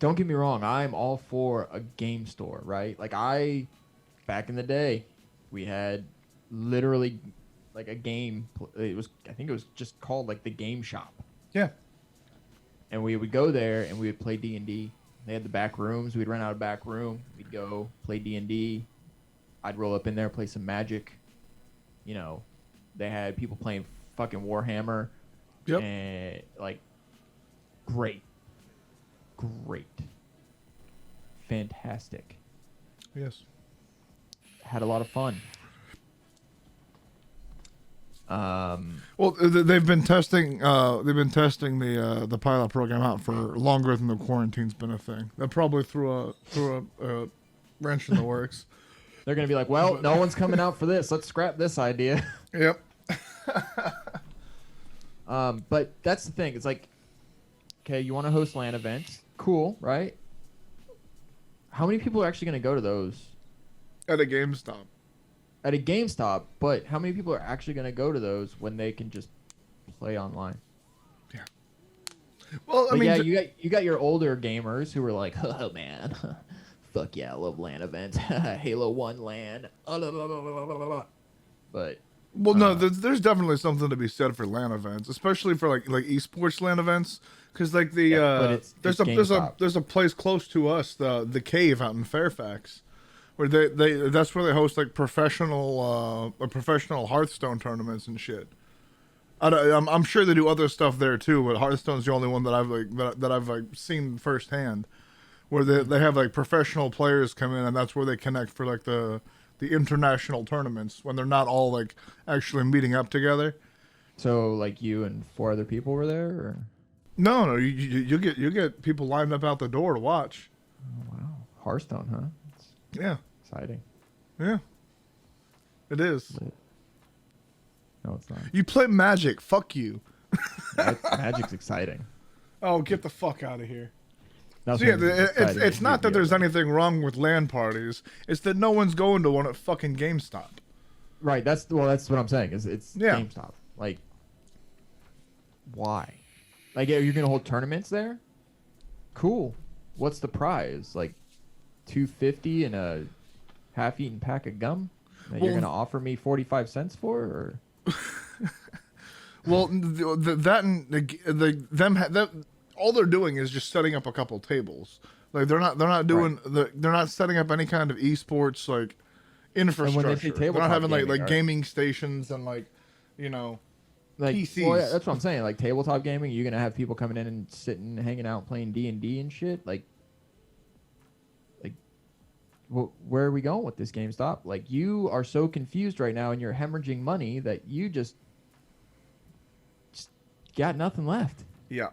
Don't get me wrong, I'm all for a game store, right? Like back in the day, we had literally like a game. I think it was just called like the Game Shop. Yeah. And we would go there and we would play D&D. They had the back rooms. We'd rent out a back room. We'd go play D&D. I'd roll up in there, play some Magic. You know, they had people playing fucking Warhammer. Yep. And like, great. Fantastic. Yes. Had a lot of fun. Well, they've been testing. They've been testing the pilot program out for longer than the quarantine's been a thing. That probably threw a wrench in the works. They're gonna be like, well, no one's coming out for this. Let's scrap this idea. Yep. But that's the thing. It's like, okay, you want to host LAN events? Cool, right? How many people are actually gonna go to those? At a GameStop. At a GameStop, but how many people are actually going to go to those when they can just play online? Yeah. Well, I But mean, yeah, you got your older gamers who are like, oh man, fuck yeah, I love LAN events, Halo 1 LAN, but well, no, there's definitely something to be said for LAN events, especially for like esports LAN events, because like but there's a place close to us, the Cave out in Fairfax, where that's where they host like professional Hearthstone tournaments and shit. I'm sure they do other stuff there too, but Hearthstone's the only one that I've seen firsthand, where they have like professional players come in, and that's where they connect for like the international tournaments when they're not all like actually meeting up together. So like you and 4 other people were there, or? No, you get people lined up out the door to watch. Oh, wow, Hearthstone, huh? That's Yeah. exciting. Yeah. It is. Lit. No, it's not. You play Magic. Fuck you. Magic's exciting. Oh, get the fuck out of here. So yeah, Nothing it's not that there's anything wrong with LAN parties. It's that no one's going to one at fucking GameStop. Right. That's what I'm saying. Is it's Yeah. GameStop. Like, why? Like, you're gonna hold tournaments there? Cool. What's the prize? Like, $2.50 and a half-eaten pack of gum that you're gonna offer me 45 cents for? Or well, that and that all they're doing is just setting up a couple tables. Like they're not doing they're not setting up any kind of esports like infrastructure. They're not having like gaming stations and like PCs. Well, yeah, that's what I'm saying. Like tabletop gaming, you're gonna have people coming in and sitting, hanging out, playing D&D and shit. Like, where are we going with this, GameStop? Like, you are so confused right now, and you're hemorrhaging money that you just got nothing left. Yeah.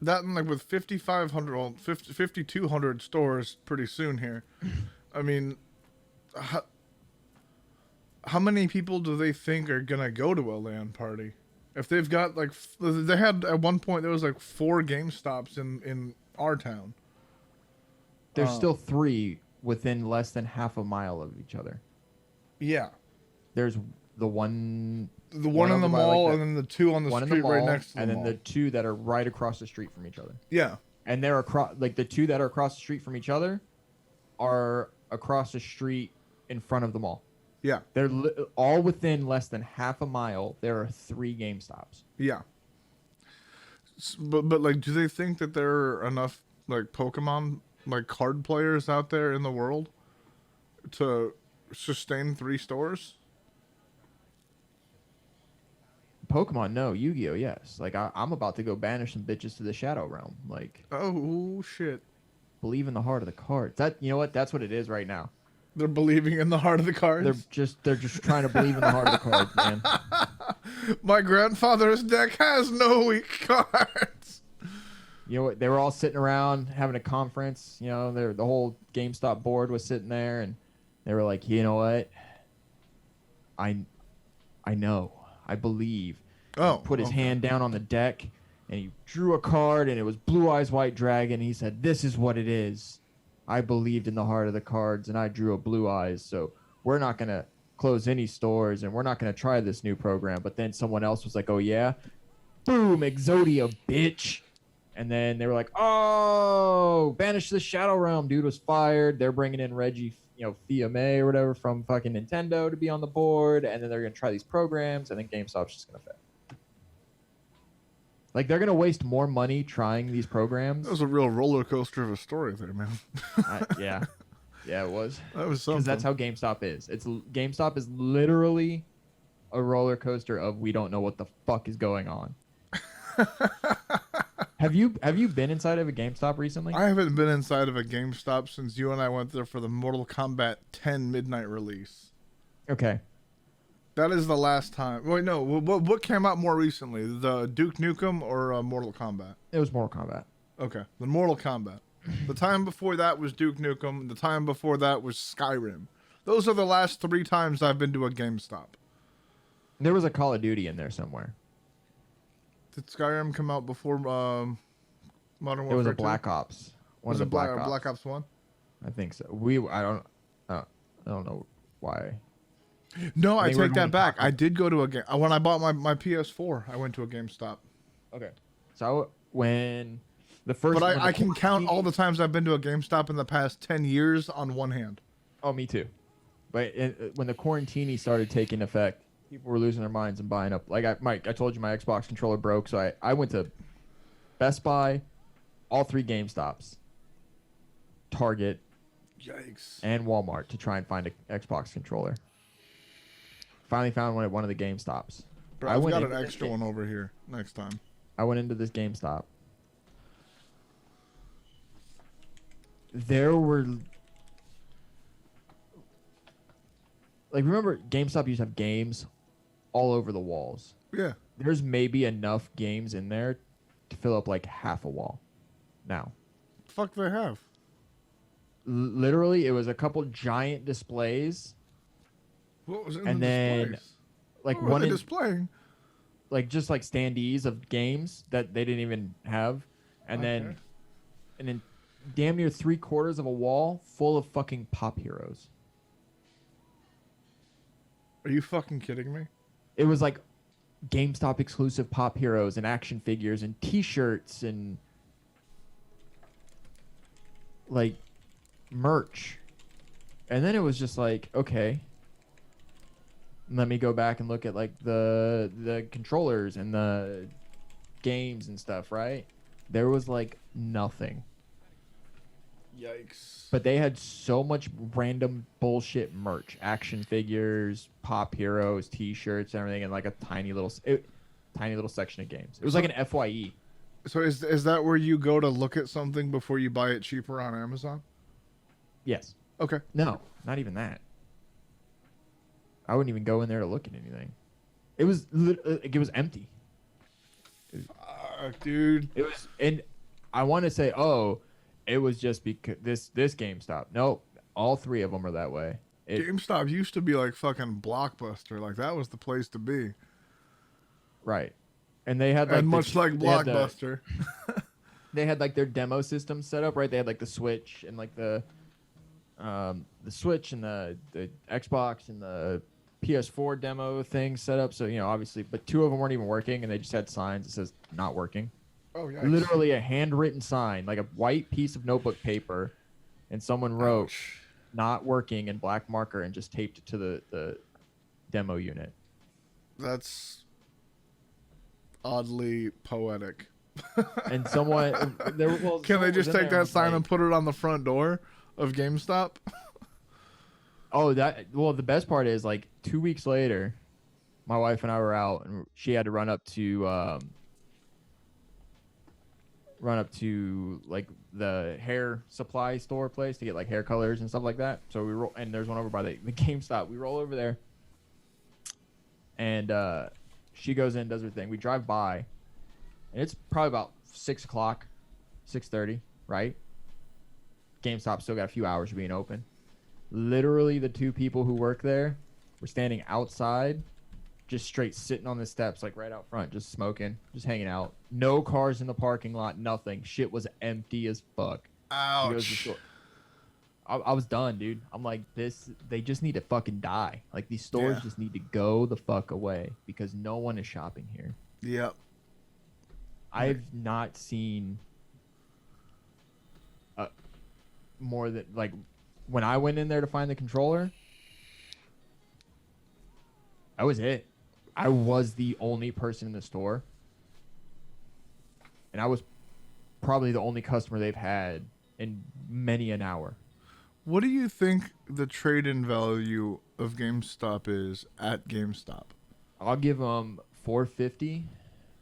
That and like with 5,500, well, 5,200 stores pretty soon here. I mean, how many people do they think are gonna go to a LAN party? If they've got like, they had at one point there was like 4 GameStops in our town. There's still 3 within less than half a mile of each other. Yeah. There's the one in the mall, like and then the 2 on the street right next to the and mall. then the 2 that are right across the street from each other. Yeah. And they're across, like the 2 that are across the street from each other are across the street in front of the mall. Yeah. They're all within less than half a mile. There are 3 GameStops. Yeah. But like, do they think that there are enough like Pokemon like card players out there in the world to sustain 3 stores? Pokemon, no. Yu-Gi-Oh, yes. Like, I'm about to go banish some bitches to the Shadow Realm. Like, oh shit! Believe in the heart of the cards. That, you know what? That's what it is right now. They're believing in the heart of the cards. They're just trying to believe in the heart of the cards, man. My grandfather's deck has no weak cards. You know what? They were all sitting around having a conference. You know, the whole GameStop board was sitting there, and they were like, you know what? I know. I believe. Oh. He put his hand down on the deck, and he drew a card, and it was Blue Eyes White Dragon. He said, "This is what it is. I believed in the heart of the cards, and I drew a Blue Eyes. So we're not gonna close any stores, and we're not gonna try this new program." But then someone else was like, "Oh yeah, boom, Exodia, bitch." And then they were like, "Oh, banish the Shadow Realm." Dude was fired. They're bringing in Reggie, Fia-May or whatever from fucking Nintendo to be on the board. And then they're going to try these programs. And then GameStop's just going to fail. Like, they're going to waste more money trying these programs. That was a real roller coaster of a story there, man. Yeah. Yeah, it was. That was something. Because that's how GameStop is. GameStop is literally a roller coaster of we don't know what the fuck is going on. Have you been inside of a GameStop recently? I haven't been inside of a GameStop since you and I went there for the Mortal Kombat 10 midnight release. Okay. That is the last time. Wait, no. What came out more recently? The Duke Nukem or Mortal Kombat? It was Mortal Kombat. Okay. The Mortal Kombat. The time before that was Duke Nukem. The time before that was Skyrim. Those are the last 3 times I've been to a GameStop. There was a Call of Duty in there somewhere. Did Skyrim come out before Modern Warfare? It was a 2? Black Ops. Was it Black Ops 1? I think so. I don't know why. No, I take that back. I did go to a game when I bought my PS4. I went to a GameStop. Okay. So when the first, but I can count all the times I've been to a GameStop in the past 10 years on one hand. Oh, me too. But when the quarantini started taking effect, people were losing their minds and buying up. Like I told you my Xbox controller broke, so I went to Best Buy, all 3 GameStops, Target, yikes, and Walmart to try and find an Xbox controller. Finally found one at one of the GameStops. Bro, I've got an extra one over here next time. I went into this GameStop. There were... Like, remember GameStop used to have games all over the walls? Yeah. There's maybe enough games in there to fill up, like, half a wall now. Fuck they have? Literally, it was a couple giant displays. What was in and the then, displays? Like, what were they displaying? Like, just, like, standees of games that they didn't even have. And then damn near 3/4 of a wall full of fucking Pop Heroes. Are you fucking kidding me? It was like GameStop exclusive Pop Heroes and action figures and T-shirts and like merch. And then it was just like, okay, let me go back and look at like the controllers and the games and stuff, right? There was like nothing. Yikes. But they had so much random bullshit merch, action figures, Pop Heroes, T-shirts, and everything, and like a tiny little section of games. It was like an FYE. So is that where you go to look at something before you buy it cheaper on Amazon? Yes. Okay. No, not even that. I wouldn't even go in there to look at anything. It was empty. Dude. It was, and I want to say, oh, it was just because this GameStop. Nope, all three of them are that way. GameStop used to be like fucking Blockbuster. Like that was the place to be. Right. And they had like Blockbuster. They had like their demo system set up, right? They had like the Switch and like the Switch and the Xbox and the PS4 demo thing set up. So, obviously, but two of them weren't even working, and they just had signs that says not working. Oh yeah. Literally a handwritten sign, like a white piece of notebook paper, and someone wrote Ouch. not working in black marker and just taped it to the demo unit. That's oddly poetic. And someone Can they just take that sign and put it on the front door of GameStop? The best part is like 2 weeks later, my wife and I were out, and she had to run up to like the hair supply store place to get like hair colors and stuff like that. So we roll, and there's one over by the GameStop. We roll over there, and she goes in, does her thing. We drive by, and it's probably about 6 o'clock, 6:30, right? GameStop still got a few hours of being open. Literally, the two people who work there were standing outside, just straight sitting on the steps, like right out front, just smoking, just hanging out. No cars in the parking lot, nothing. Shit was empty as fuck. Ouch. I was done, dude. I'm like, they just need to fucking die. Like, these stores just need to go the fuck away because no one is shopping here. Yep. I've not seen more than, like, when I went in there to find the controller, that was it. I was the only person in the store. And I was probably the only customer they've had in many an hour. What do you think the trade-in value of GameStop is at GameStop? I'll give them $4.50,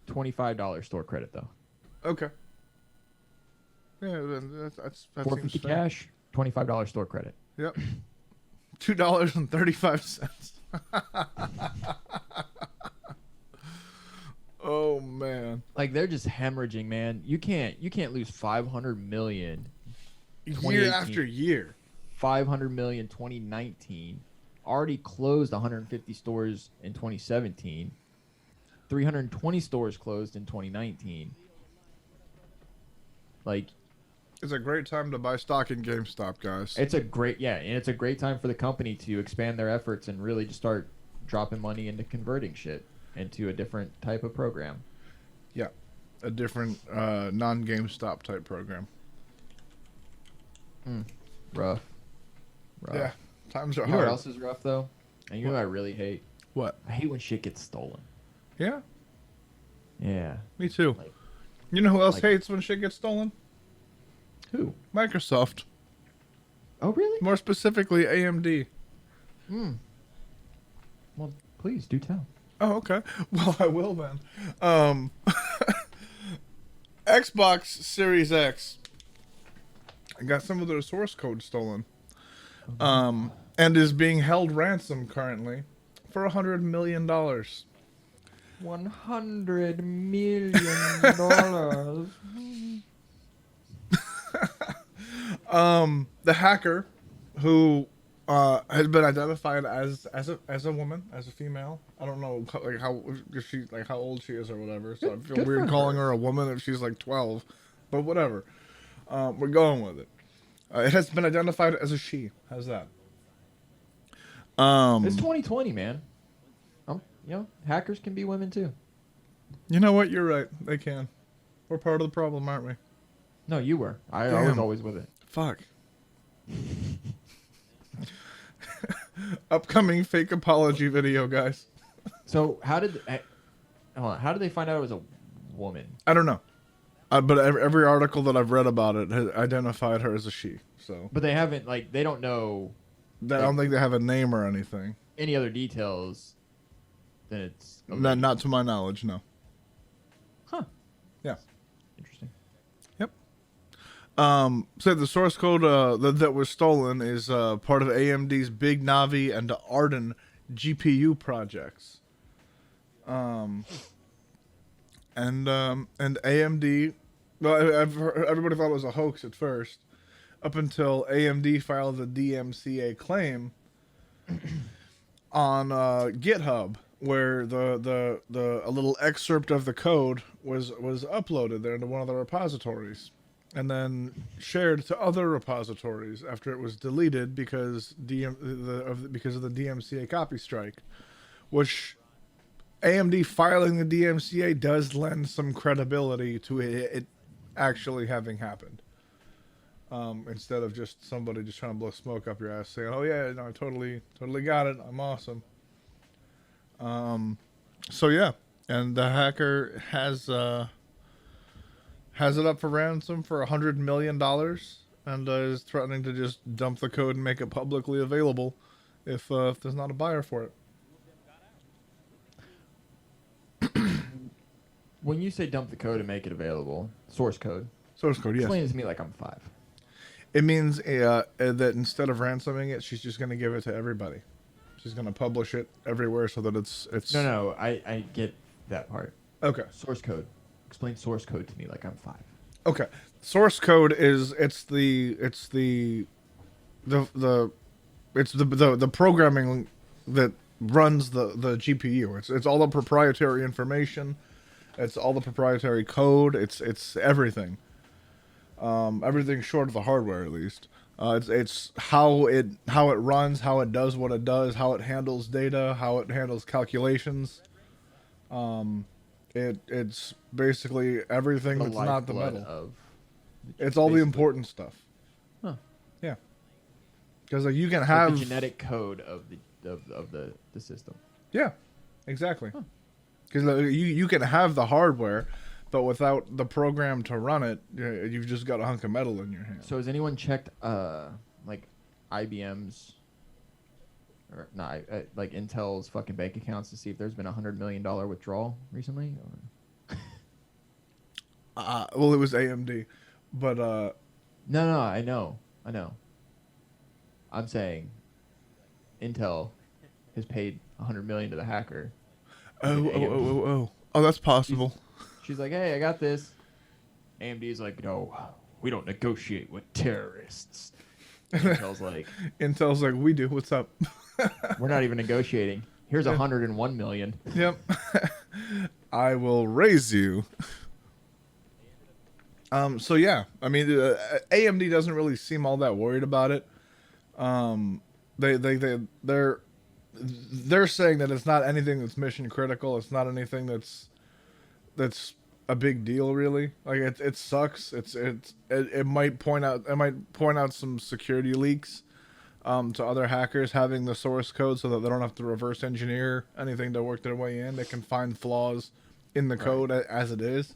$25 store credit though. Okay. Yeah, that's $4.50 cash, $25 store credit. Yep. $2.35. Oh man. Like, they're just hemorrhaging, man. You can't lose $500 million Year after year. $500 million 2019. Already closed 150 stores in 2017. 320 stores closed in 2019. Like, it's a great time to buy stock in GameStop, guys. it's a great time for the company to expand their efforts and really just start dropping money into converting shit into a different type of program. Yeah. A different non-GameStop type program. Rough. Yeah. Times are You know hard. what else is rough though? And you know what I really hate? What? I hate when shit gets stolen. Yeah. Yeah. Me too. Like- You know who else like- hates when shit gets stolen? Who? Microsoft. Oh, really? More specifically, AMD. Well, please do tell. Oh, okay. Well, I will then. Xbox Series X. I got some of their source code stolen. And is being held ransom currently for $100 million. $100 million. The hacker who has been identified as a woman, as a female. I don't know how old she is or whatever. So I feel Good weird for calling her. her a woman if she's like 12, but whatever. We're going with it. It has been identified as a she. How's that? It's 2020, man. Hackers can be women too. You know what? You're right. They can. We're part of the problem, aren't we? No, you were. I was Damn. always with it. Fuck. Upcoming fake apology video, guys. So how did they find out it was a woman? I don't know. But every article that I've read about it has identified her as a she. So. But they haven't, they don't know. I don't think they have a name or anything. Any other details? Then it's not to my knowledge, no. Huh. Yeah. Interesting. Yep. So the source code that was stolen is part of AMD's Big Navi and Arden GPU projects. And AMD, well, everybody thought it was a hoax at first, up until AMD filed a DMCA claim on GitHub, where a little excerpt of the code was uploaded there into one of the repositories, and then shared to other repositories after it was deleted because because of the DMCA copy strike, which AMD filing the DMCA does lend some credibility to it actually having happened. Instead of just somebody just trying to blow smoke up your ass saying, "Oh yeah, no, I totally got it. I'm awesome." So yeah, and the hacker has it up for ransom for $100 million, and is threatening to just dump the code and make it publicly available if there's not a buyer for it. When you say dump the code and make it available, source code. Source code, yes. Explain it to me like I'm 5. It means that instead of ransoming it, she's just going to give it to everybody. She's going to publish it everywhere so that it's. No, I get that part. Okay. Source code. Explain source code to me like I'm 5. Okay. Source code is the programming that runs the GPU. It's all the proprietary information. It's all the proprietary code. It's everything. Everything short of the hardware, at least. It's how it runs, how it does what it does, how it handles data, how it handles calculations. It's basically everything that's not the metal. It's all the important stuff. Huh. Yeah. Because you can have the genetic code of the system. Yeah, exactly. Because you can have the hardware, but without the program to run it, you've just got a hunk of metal in your hand. So has anyone checked IBM's or not like Intel's fucking bank accounts to see if there's been $100 million withdrawal recently? Well, it was AMD, but No, I know. I'm saying Intel has paid $100 million to the hacker. Oh, that's possible. She's like, hey, I got this. AMD's like, no, we don't negotiate with terrorists. Intel's like, we do. What's up? We're not even negotiating. Here's $101 million. Yep. I will raise you. So yeah, I mean, AMD doesn't really seem all that worried about it. They're saying that it's not anything that's mission critical. It's not anything that's a big deal, really. Like it sucks. It might point out some security leaks to other hackers having the source code so that they don't have to reverse engineer anything to work their way in. They can find flaws in the code as it is.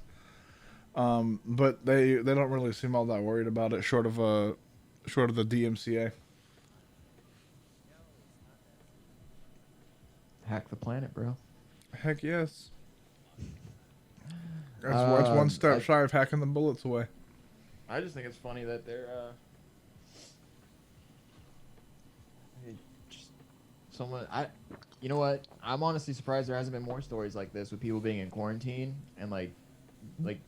But they don't really seem all that worried about it, short of the DMCA. Hack the planet, bro. Heck yes. That's one step shy of hacking the bullets away. I just think it's funny that they're you know what? I'm honestly surprised there hasn't been more stories like this with people being in quarantine and like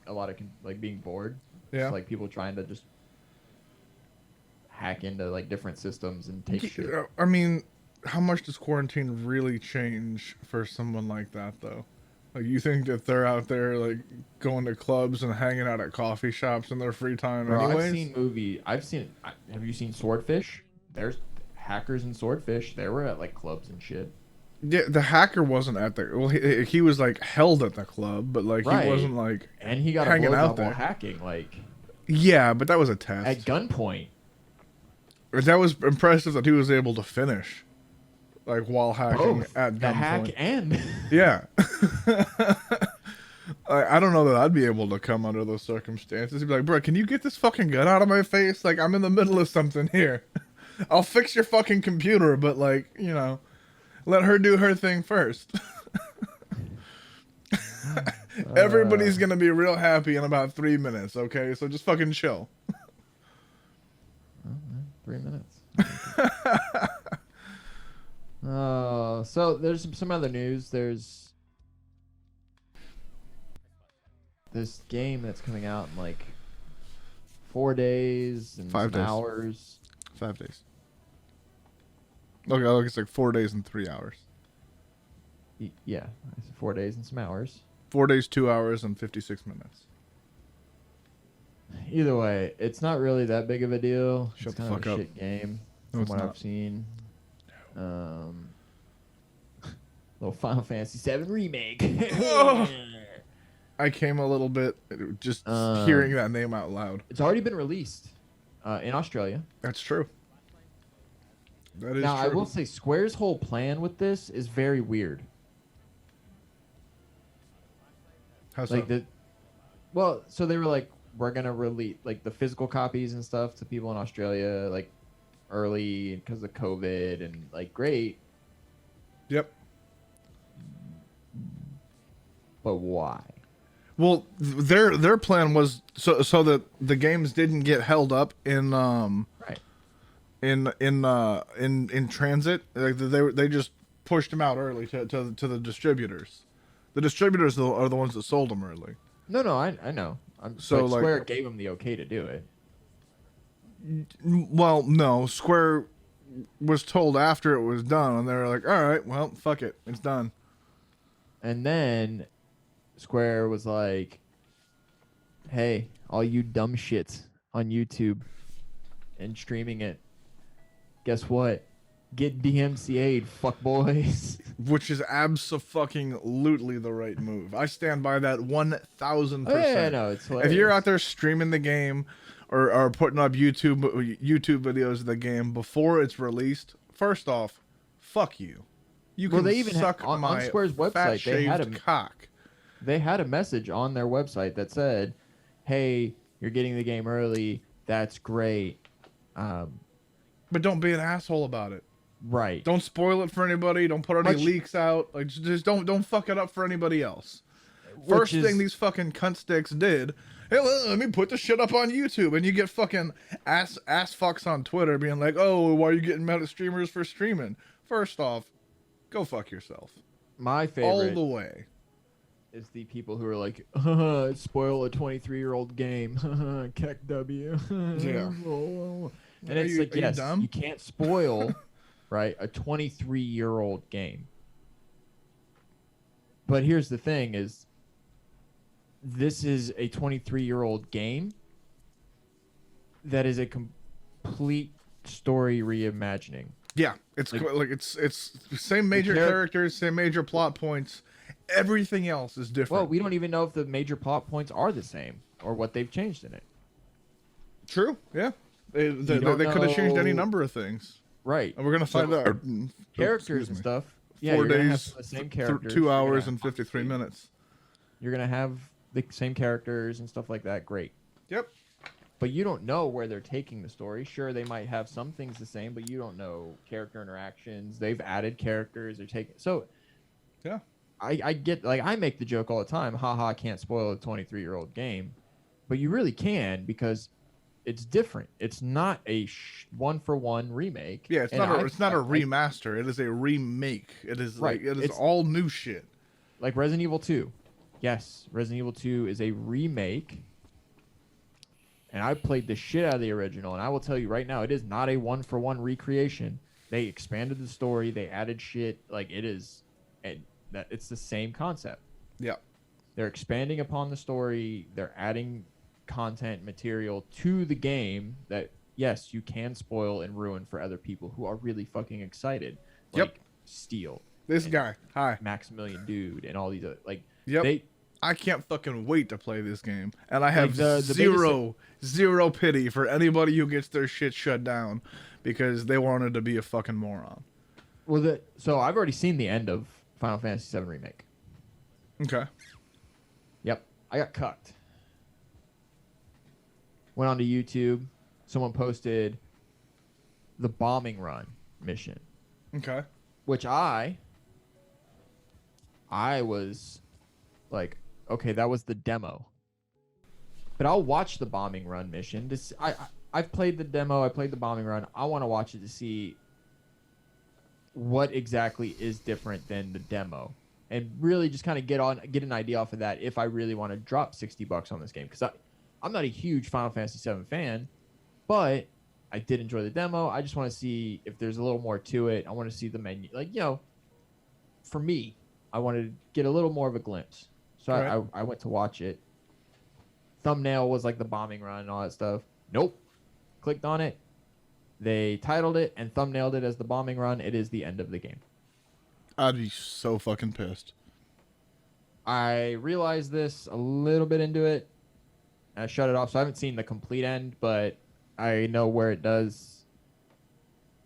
a lot of being bored. Yeah. Just, like people trying to just hack into like different systems and take shit. I mean, how much does quarantine really change for someone like that, though? Like, you think that they're out there like going to clubs and hanging out at coffee shops in their free time, Bro, anyways? Have you seen Swordfish? There's hackers in Swordfish. They were at like clubs and shit. Yeah, the hacker wasn't at the. Well, he was like held at the club, but like he wasn't like And he got hanging a out blowjob while there. hacking, like Yeah, but that was a test. at gunpoint. That was impressive that he was able to finish, like while hacking Both at the gunpoint. hack and Yeah. I don't know that I'd be able to come under those circumstances. He'd be like, bro, can you get this fucking gun out of my face? Like, I'm in the middle of something here. I'll fix your fucking computer, but like, you know, let her do her thing first. Everybody's gonna be real happy in about 3 minutes, okay? So just fucking chill. 3 minutes. So there's some other news. There's this game that's coming out in like 4 days and 5 some days. hours. 5 days. Okay, it's like 4 days and 3 hours. Yeah, 4 days and some hours. 4 days, 2 hours, and 56 minutes. Either way, it's not really that big of a deal. Shut It's the kind fuck of a up. shit game No, from it's what not. I've seen. Little Final Fantasy VII Remake. I came a little bit just hearing that name out loud. It's already been released in Australia. That's true. That is Now, true. I will say Square's whole plan with this is very weird. How's Like that? so they were like, we're gonna release like the physical copies and stuff to people in Australia like early because of COVID and like great, Yep. but why? Well, their plan was so that the games didn't get held up in Right. in transit. Like they just pushed them out early to the distributors. The distributors are the ones that sold them early. No, I know. So, But like- Square gave them the okay to do it. Well, no, Square was told after it was done, and they were like, "All right, well, fuck it, it's done." And then Square was like, hey, all you dumb shits on YouTube and streaming it, guess what? Get DMCA'd, fuck boys. Which is abso-fucking-lutely the right move. I stand by that 1,000%. Oh, yeah, no, it's hilarious. If you're out there streaming the game or putting up YouTube videos of the game before it's released, first off, fuck you. You Well, can they even suck on my Square's website, they had fat-shaved cock. They had a message on their website that said, hey, you're getting the game early. That's great. But don't be an asshole about it. Right. Don't spoil it for anybody. Don't put any Much- leaks out. Like, just don't fuck it up for anybody else. Which First is- thing these fucking cunt sticks did, hey, let me put the shit up on YouTube, and you get fucking ass fucks on Twitter being like, oh, why are you getting mad at streamers for streaming? First off, go fuck yourself. My favorite All the way. is the people who are like, spoil a 23-year-old game. Keck W. Yeah. And it's like, yes, you can't spoil, right, a 23-year-old game. But here's the thing is, this is a 23-year-old game that is a complete story reimagining. Yeah, it's Like- it's same major characters, same major plot points. Everything else is different. Well, we don't even know if the major plot points are the same or what they've changed in it. True, yeah. They don't could have changed any know- number of things. Right. And we're going to find out. Characters and stuff. Yeah, 4 you're gonna have days, the same characters. 2 You're gonna hours, have- and 53 minutes. You're gonna have the same characters and stuff like that. Great. Yep. But you don't know where they're taking the story. Sure, they might have some things the same, but you don't know character interactions. They've added characters. They're taking Yeah. I get, like, I make the joke all the time. Haha, I can't spoil a 23-year-old game, but you really can because it's different. It's not a one-for-one remake. Yeah, it's And not a remaster. It is a remake. It is Right, like it is it's- all new shit. like Resident Evil 2. Yes, Resident Evil 2 is a remake. And I played the shit out of the original, and I will tell you right now, it is not a one-for-one recreation. They expanded the story, they added shit, like it is, and that it's the same concept. Yeah. They're expanding upon the story. They're adding content material to the game that, yes, you can spoil and ruin for other people who are really fucking excited. Like Yep. Steel. This and guy. Hi. Maximilian Dude and all these other, like, Yep. I can't fucking wait to play this game. And I have the zero pity for anybody who gets their shit shut down because they wanted to be a fucking moron. Well, so I've already seen the end of Final Fantasy VII Remake. Okay. Yep. I got cucked. Went onto YouTube. Someone posted the bombing run mission. Okay. Which I was like, okay, that was the demo. But I'll watch the bombing run mission. I've played the demo. I played the bombing run. I want to watch it to see what exactly is different than the demo, and really just kind of get an idea off of that if I really want to drop $60 on this game, because I'm not a huge Final Fantasy VII fan, but I did enjoy the demo. I just want to see if there's a little more to it. I want to see the menu, like, for me, I wanted to get a little more of a glimpse. So right. I went to watch it. Thumbnail was like the bombing run and all that stuff. Nope. Clicked on it. They titled it and thumbnailed it as the bombing run. It is the end of the game. I'd be so fucking pissed. I realized this a little bit into it. I shut it off, so I haven't seen the complete end, but I know where it does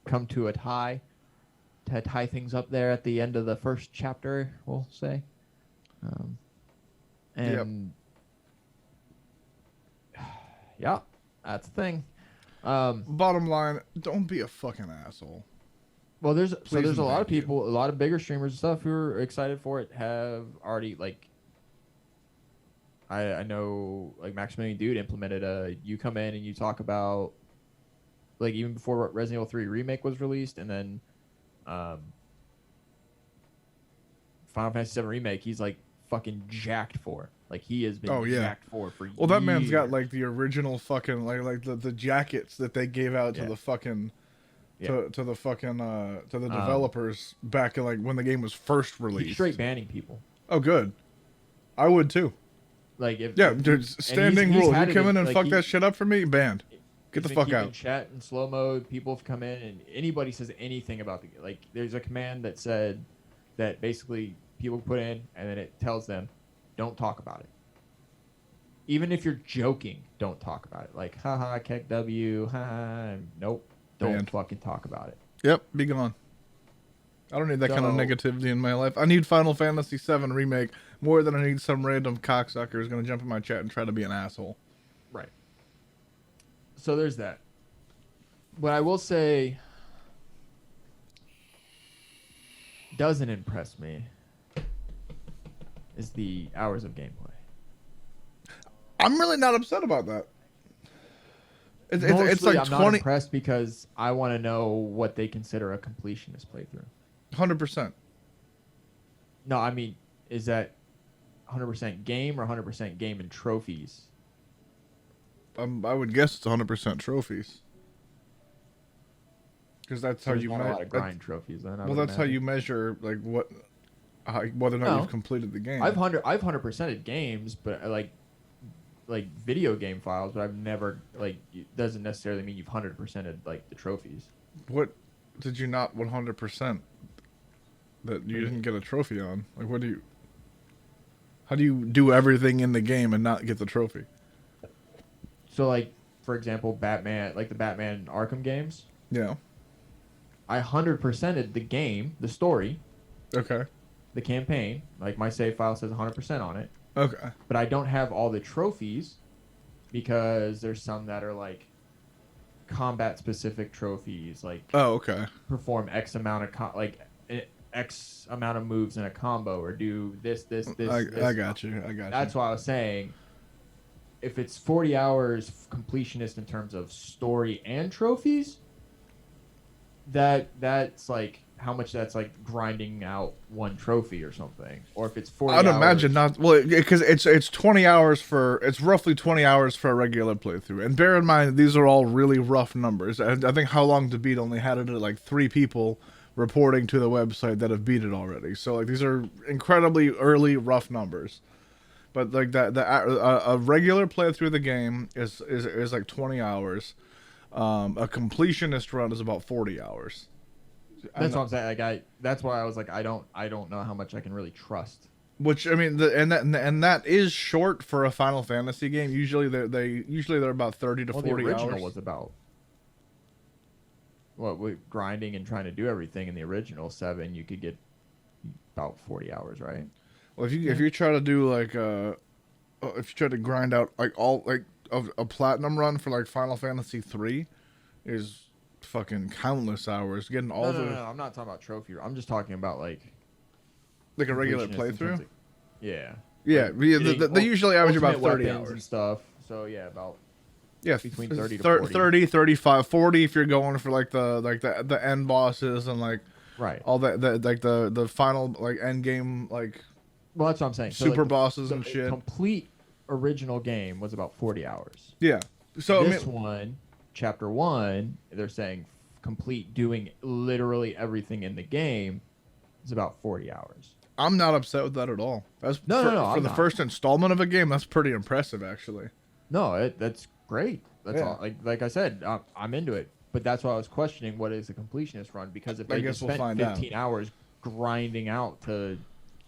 come to a tie. To tie things up there at the end of the first chapter, we'll say. Yeah, that's the thing. Bottom line, don't be a fucking asshole. Well, there's a lot of people, a lot of bigger streamers and stuff who are excited for it have already, like, I know, like, Maximilian Dude implemented you come in and you talk about, like, even before Resident Evil 3 Remake was released, and then Final Fantasy VII Remake, he's, like, fucking jacked for. Like, he has been jacked for years. Well, that man's got, like, the original fucking, like the jackets that they gave out to the fucking... To the fucking to the developers back in, like, when the game was first released. He's straight banning people. Oh, good. I would too. Like, if dude, standing rule. You come in and fuck that shit up for me, banned. Get the fuck out. Chat in slow mode. People have come in, and anybody says anything about the, like, there's a command that said that basically people put in, and then it tells them, don't talk about it. Even if you're joking, don't talk about it. Like, haha, Keck W, haha, nope. Don't fucking talk about it. Yep, be gone. I don't need that kind of negativity in my life. I need Final Fantasy VII Remake more than I need some random cocksucker who's going to jump in my chat and try to be an asshole. Right. So there's that. What I will say doesn't impress me is the hours of gameplay. I'm really not upset about that. It's like I'm 20. not impressed because I want to know what they consider a completionist playthrough. 100%. No, I mean, is that 100% game or 100% game and trophies? I would guess it's 100% trophies. Because that's how you measure. A lot of grind trophies. Then that's how you measure, like, whether or not you've completed the game. I've 100%ed games, but like video game files, but I've never, like, it doesn't necessarily mean you've 100%ed, like, the trophies. What did you not 100% that you didn't get a trophy on? Like, how do you do everything in the game and not get the trophy? So, like, for example, Batman, like the Batman Arkham games. Yeah. I 100%ed the game, the story. Okay. The campaign. Like, my save file says 100% on it. Okay. But I don't have all the trophies because there's some that are, like, combat-specific trophies. Like, okay. Perform X amount of, X amount of moves in a combo, or do this. I got you. That's why I was saying, if it's 40 hours completionist in terms of story and trophies, that's like how much that's like grinding out one trophy or something. Or if it's 40 I'd hours, imagine not. Well, because it's 20 hours it's roughly 20 hours for a regular playthrough. And bear in mind, these are all really rough numbers. I think How Long to Beat only had it at like 3 people reporting to the website that have beat it already. So like these are incredibly early, rough numbers. But like a regular playthrough of the game is like 20 hours. A completionist run is about 40 hours. That's what I'm saying. Like that's why I was like, I don't know how much I can really trust. Which I mean, and that is short for a Final Fantasy game. Usually they're about 30 to 40 hours. The original was about grinding and trying to do everything in the original 7. You could get about 40 hours, right? Well, if you try to do like if you try to grind out like all like a platinum run for like Final Fantasy 3 is fucking countless hours getting all No, I'm not talking about trophy. I'm just talking about like a regular playthrough. Yeah. Yeah, like, they usually average about 30 hours hours and stuff. So yeah, about between 30 to 40. 30, 35, 40 if you're going for like the end bosses and like all the final like end game like. Well, that's what I'm saying. Super bosses and shit. Complete original game was about 40 hours. Yeah. So this one, chapter 1, they're saying complete doing literally everything in the game is about 40 hours. I'm not upset with that at all. That's no, for the first installment of a game. That's pretty impressive, actually. No, that's great. That's all. Like I said, I'm into it. But that's why I was questioning what is a completionist run, because if they just spent 15 hours grinding out to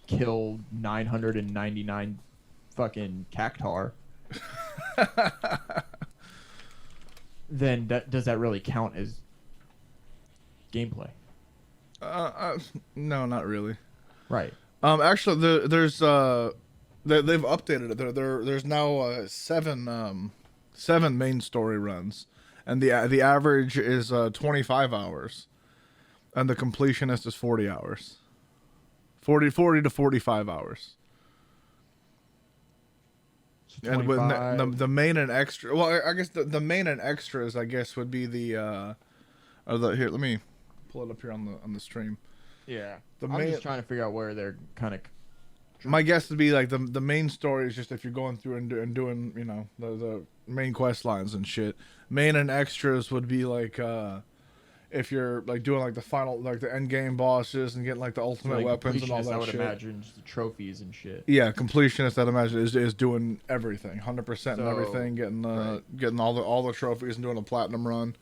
kill 999 fucking cactar, then does that really count as gameplay? No, not really. Right. Actually, there's they've updated it. There's now 7 main story runs, and the average is 25 hours, and the completionist is 40 hours. 40 to 45 hours. So and with the main and extra, well, I guess the main and extras, I guess, would be here. Let me pull it up here on the stream. Yeah, I'm just trying to figure out where they're kind of. My guess would be like the main story is just if you're going through and doing the main quest lines and shit. Main and extras would be like if you're like doing like the final like the end game bosses and getting like the ultimate weapons and all that shit. I would imagine just the trophies and shit. Yeah, completionist I'd imagine is doing everything, 100% and everything, getting all the trophies and doing a platinum run.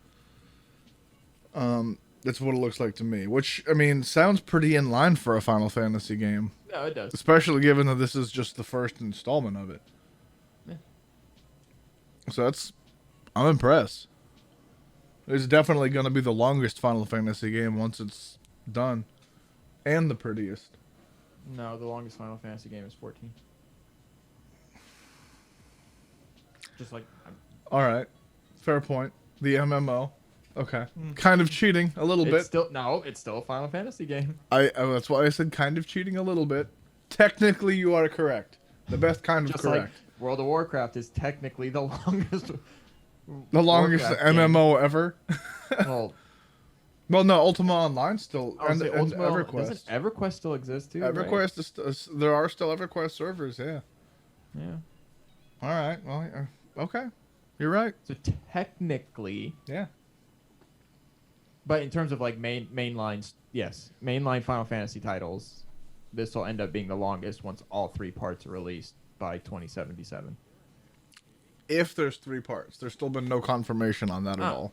That's what it looks like to me, which I mean sounds pretty in line for a Final Fantasy game. No, it does. Especially given that this is just the first installment of it. Yeah. So I'm impressed. It's definitely going to be the longest Final Fantasy game once it's done. And the prettiest. No, the longest Final Fantasy game is 14. Just like... Alright. Fair point. The MMO. Okay. Kind of cheating a little bit. It's still a Final Fantasy game. That's why I said kind of cheating a little bit. Technically, you are correct. The best kind of Just correct. Like World of Warcraft is technically the longest... The longest MMO game. Ever. Well, no, Ultima Online still, and EverQuest. Doesn't EverQuest still exist too? EverQuest is there are still EverQuest servers, yeah. Yeah. All right. Well, okay, you're right. So technically, yeah. But in terms of like mainline, yes, mainline Final Fantasy titles, this will end up being the longest once all 3 parts are released by 2077. If there's 3 parts, there's still been no confirmation on that at all.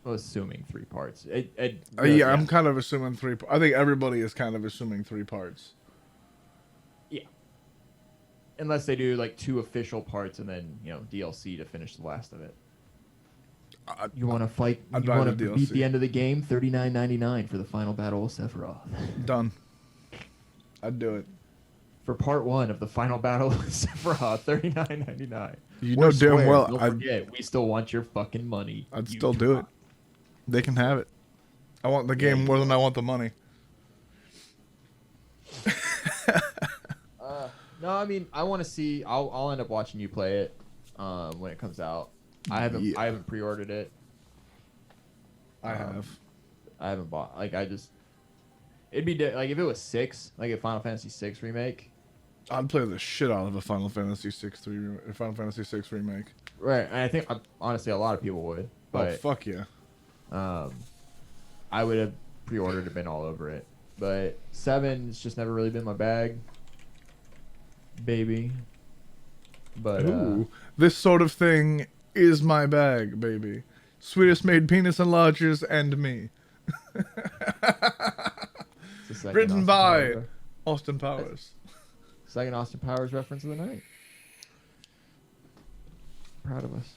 Well, assuming 3 parts. Yeah, I'm kind of assuming 3. I think everybody is kind of assuming 3 parts. Yeah. Unless they do like 2 official parts and then DLC to finish the last of it. You want to fight? You want to beat the end of the game? $39.99 for the final battle of Sephiroth. Done. I'd do it. For part 1 of the final battle of Sephiroth, $39.99. You know damn well. Don't forget, we still want your fucking money. I'd still do it. They can have it. I want the game more than I want the money. No, I mean, I want to see. I'll end up watching you play it when it comes out. I haven't pre-ordered it. I have. I haven't bought. Like it'd be like if it was 6, like a Final Fantasy VI remake. I'd play the shit out of a Final Fantasy VI remake. Right, and I think honestly a lot of people would. But, fuck yeah. I would have pre-ordered have been all over it. But 7's just never really been my bag, baby. But Ooh, this sort of thing is my bag, baby. Sweetest made penis enlargers and me. it's the second Written Austin by Powers, Austin Powers. second Austin Powers reference of the night. Proud of us.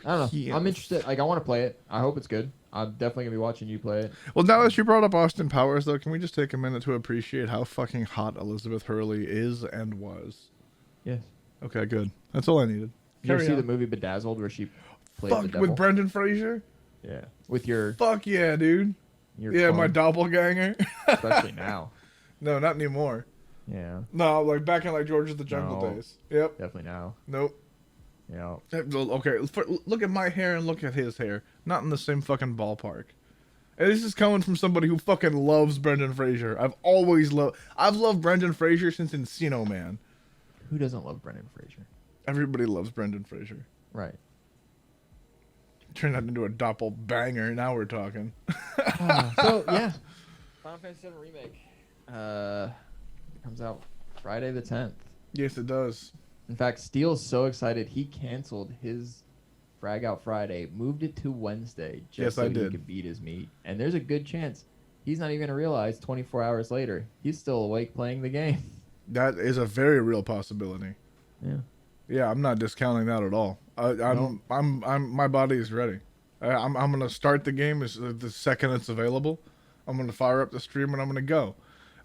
I don't know. Yes. I'm interested. Like, I want to play it. I hope it's good. I'm definitely gonna be watching you play it. Well, now that you brought up Austin Powers, though, can we just take a minute to appreciate how fucking hot Elizabeth Hurley is and was? Yes. Okay, good. That's all I needed. You ever Carry see on. the movie Bedazzled where she played the Fuck, devil? with Brendan Fraser? Yeah. With your Fuck yeah, dude. Yeah, clone, my doppelganger. especially now. No, not anymore. Yeah. No, like back in like George of the Jungle No. days. Yep. Definitely now. Nope. Yeah. Okay, look at my hair and look at his hair. Not in the same fucking ballpark. And this is coming from somebody who fucking loves Brendan Fraser. I've loved Brendan Fraser since Encino Man. Who doesn't love Brendan Fraser? Everybody loves Brendan Fraser. Right. Turned that into a doppelbanger. Now we're talking. So yeah, Final Fantasy VII Remake comes out Friday the 10th. Yes, it does. In fact, Steele's so excited he canceled his Frag Out Friday, moved it to Wednesday just Yes, so I he did. could beat his meat. And there's a good chance he's not even gonna realize 24 hours later he's still awake playing the game. That is a very real possibility. Yeah. Yeah, I'm not discounting that at all. I'm my body is ready. I'm gonna start the game as the second it's available. I'm gonna fire up the stream and I'm gonna go,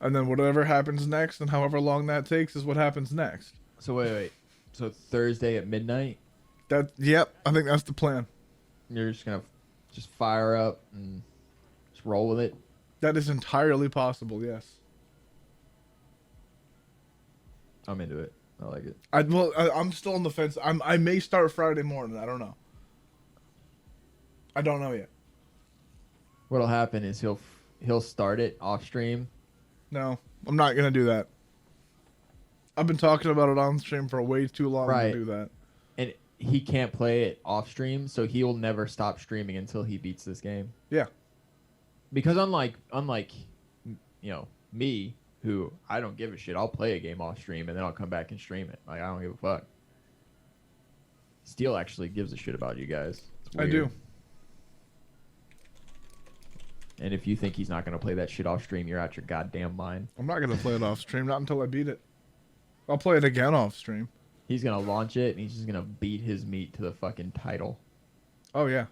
and then whatever happens next and however long that takes is what happens next. So wait. So Thursday at midnight, Yep, I think that's the plan. you're just gonna just fire up and just roll with it. That is entirely possible. Yes. I'm into it. I like it. I'm still on the fence. I may start Friday morning. I don't know. I don't know yet. What'll happen is he'll start it off stream. No, I'm not gonna do that. I've been talking about it on stream for way too long Right. to do that. And he can't play it off stream, so he will never stop streaming until he beats this game. Yeah. Because unlike me, who I don't give a shit, I'll play a game off stream and then I'll come back and stream it. Like, I don't give a fuck. Steel actually gives a shit about you guys. It's I weird. do. And if you think he's not gonna play that shit off stream, you're out your goddamn mind. I'm not gonna play it off stream, not until I beat it. I'll play it again off stream. He's gonna launch it and he's just gonna beat his meat to the fucking title. Oh yeah,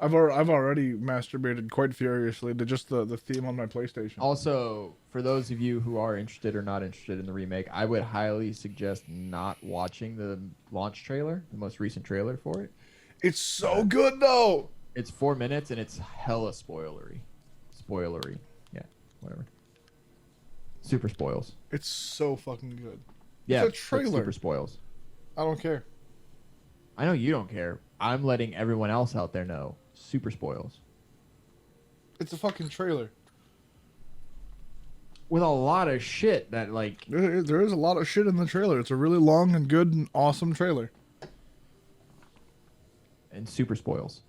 I've already masturbated quite furiously to just the theme on my PlayStation. Also, for those of you who are interested or not interested in the remake, I would highly suggest not watching the launch trailer, the most recent trailer for it. It's so good though. It's 4 minutes and it's hella spoilery. Yeah, whatever. Super spoils. It's so fucking good. Yeah, It's a trailer. Super spoils. I don't care. I know you don't care. I'm letting everyone else out there know. Super spoils. It's a fucking trailer. With a lot of shit that, like... There is a lot of shit in the trailer. It's a really long and good and awesome trailer. And super spoils.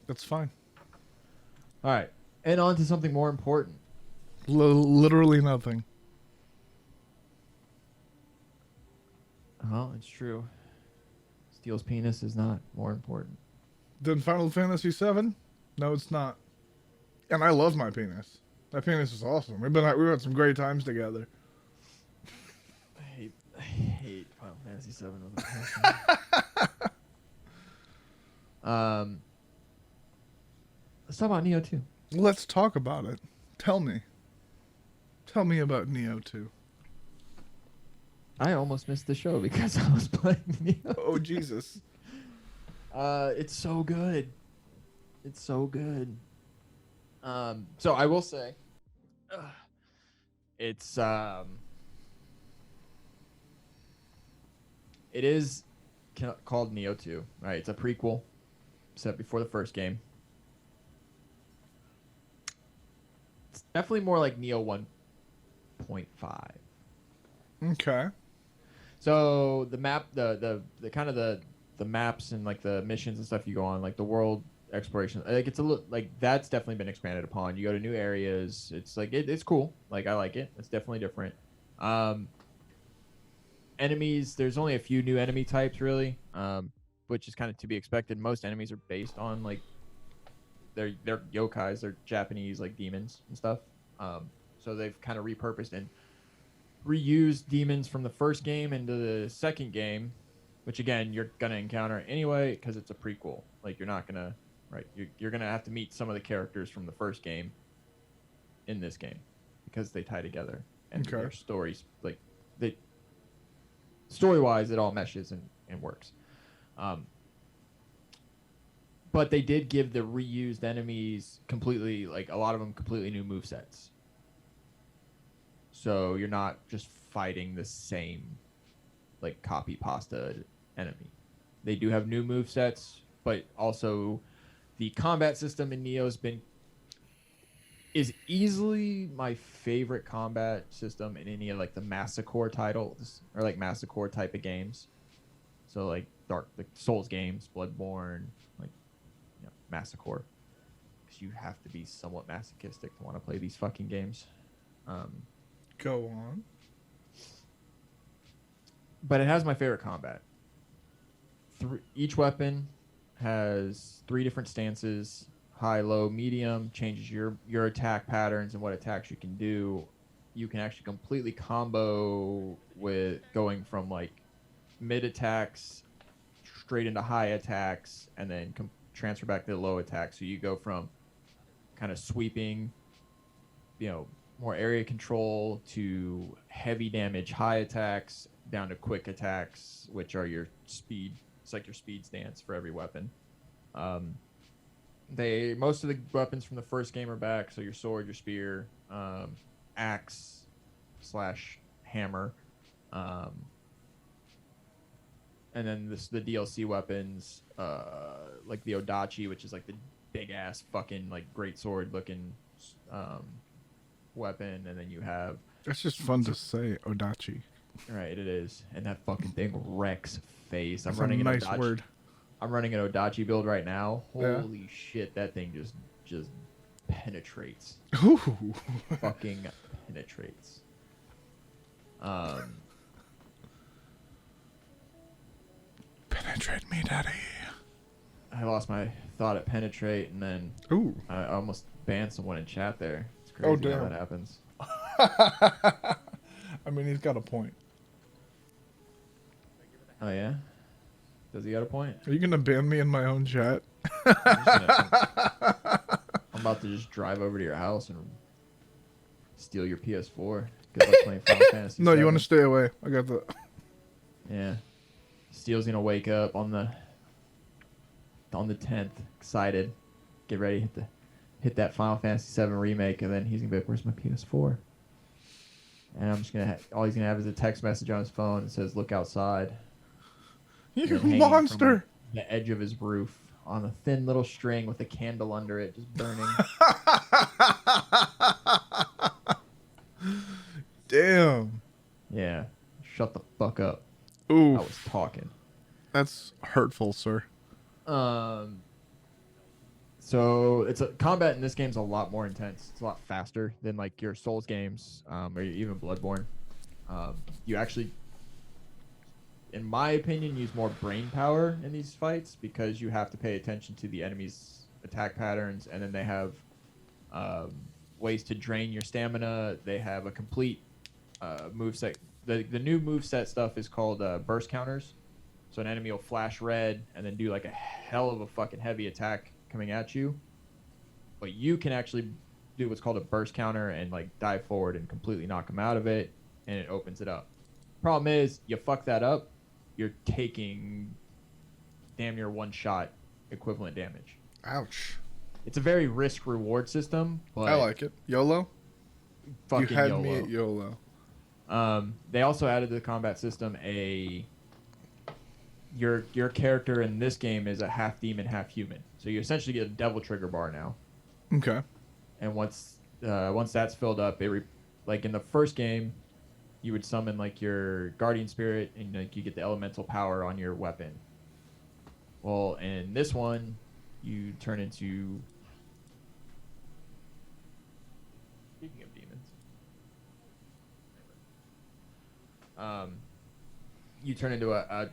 That's fine. All right. And on to something more important. Literally nothing. Well, it's true. Steel's penis is not more important. Then Final Fantasy VII? No, it's not. And I love my penis. That penis is awesome. We've had some great times together. I hate Final Fantasy VII with a passion. Let's talk about Nioh 2. Let's talk about it. Tell me. Tell me about Nioh 2. I almost missed the show because I was playing Nioh. Oh, Jesus. It's so good. It's so good. So I will say, it's it is called Nioh 2. Right? It's a prequel set before the first game. It's definitely more like Nioh 1.5. Okay. So the map, the kind of the maps and like the missions and stuff you go on, like the world exploration. Like it's a little like that's definitely been expanded upon. You go to new areas. It's like it's cool. Like I like it. It's definitely different. Um, Enemies. There's only a few new enemy types really, which is kind of to be expected. Most enemies are based on like they're yokais. They're Japanese like demons and stuff. So they've kind of repurposed and reused demons from the first game into the second game, which again you're gonna encounter anyway because it's a prequel. Like you're not gonna right. You're gonna have to meet some of the characters from the first game in this game because they tie together and Okay. their stories like they story wise it all meshes and works. But they did give the reused enemies completely like a lot of them completely new movesets. So you're not just fighting the same like copy pasta enemy. They do have new movesets, but also the combat system in Nioh is easily my favorite combat system in any of like the Massacre titles or like Massacre type of games. So like like Souls games, Bloodborne, like Massacre, because you have to be somewhat masochistic to want to play these fucking games. Go on. But it has my favorite combat. Each weapon has 3 different stances: high, low, medium. Changes your attack patterns and what attacks you can do. You can actually completely combo with going from like mid attacks straight into high attacks, and then transfer back to the low attacks. So you go from kind of sweeping, more area control to heavy damage high attacks down to quick attacks, which are your speed. It's like your speed stance for every weapon. Most of the weapons from the first game are back. So your sword, your spear, axe / hammer, and then the DLC weapons, like the Odachi, which is like the big ass fucking like great sword looking weapon, and then you have That's just fun to say, Odachi. right. It is, and that fucking thing wrecks face. That's a nice word. I'm running an Odachi build right now. Yeah. Holy shit, that thing just penetrates. Ooh. Fucking penetrates. Penetrate me, daddy. I lost my thought at penetrate, and then Ooh. I almost banned someone in chat there. It's crazy Oh, how damn. that happens. I mean, he's got a point. Oh yeah, does he got a point? Are you gonna ban me in my own chat? I'm about to just drive over to your house and steal your PS4. Good luck playing Final Fantasy No, VII. you want to stay away. I got the. Yeah. Steel's gonna wake up on the 10th, excited, get ready, hit that Final Fantasy VII Remake, and then he's gonna be like, "Where's my PS4?" And I'm just gonna all he's gonna have is a text message on his phone that says, "Look outside." You And hanging monster! from the edge of his roof on a thin little string with a candle under it, just burning. Damn. Yeah. Shut the fuck up. Ooh, I was talking. that's hurtful, sir. So it's combat in this game's a lot more intense. It's a lot faster than like your Souls games, or even Bloodborne. You actually, in my opinion, use more brain power in these fights because you have to pay attention to the enemy's attack patterns, and then they have ways to drain your stamina. They have a complete moveset. The new moveset stuff is called burst counters. So an enemy will flash red and then do like a hell of a fucking heavy attack coming at you. But you can actually do what's called a burst counter and like dive forward and completely knock them out of it, and it opens it up. Problem is, you fuck that up, you're taking damn near one shot equivalent damage. Ouch. It's a very risk reward system, but I like it. YOLO? fucking You had YOLO. me at YOLO. They also added to the combat system your character in this game is a half demon, half human. So you essentially get a devil trigger bar now. Okay. And once that's filled up, like in the first game, you would summon like your guardian spirit, and like you get the elemental power on your weapon. Well, in this one, you turn into. Speaking of demons, you turn into a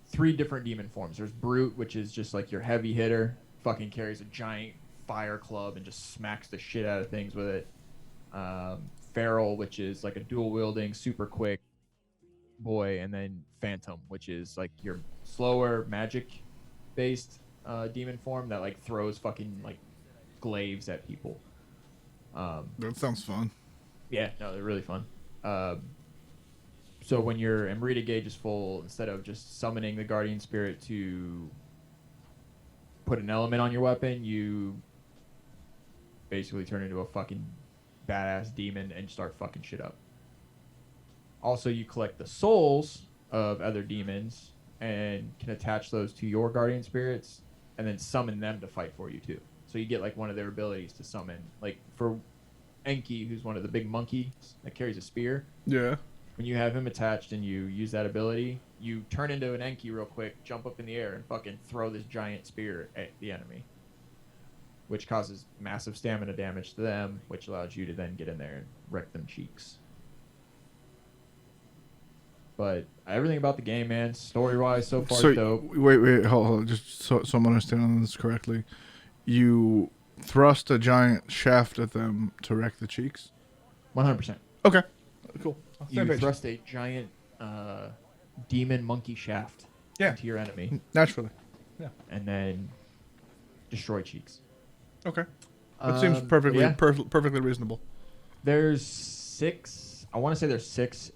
3 different demon forms. There's Brute, which is just like your heavy hitter, fucking carries a giant fire club and just smacks the shit out of things with it. Feral, which is like a dual wielding, super quick boy, and then Phantom, which is like your slower magic based demon form that like throws fucking like glaives at people. That sounds fun. Yeah, no, they're really fun. So when your Amrita gauge is full, instead of just summoning the Guardian Spirit to put an element on your weapon, you basically turn into a fucking badass demon and start fucking shit up. Also, you collect the souls of other demons and can attach those to your Guardian Spirits and then summon them to fight for you too. So you get like one of their abilities to summon. Like for Enki, who's one of the big monkeys that carries a spear. Yeah. When you have him attached and you use that ability, you turn into an Enki real quick, jump up in the air, and fucking throw this giant spear at the enemy. Which causes massive stamina damage to them, which allows you to then get in there and wreck them cheeks. But everything about the game, man, story-wise, so far, So dope. wait, hold, just so I'm understanding this correctly. You thrust a giant shaft at them to wreck the cheeks. 100%. Okay, cool. You thrust a giant demon monkey shaft into your enemy. Naturally. Yeah. And then destroy cheeks. Okay. That seems perfectly yeah. perfectly reasonable. There's 6. I want to say there's 6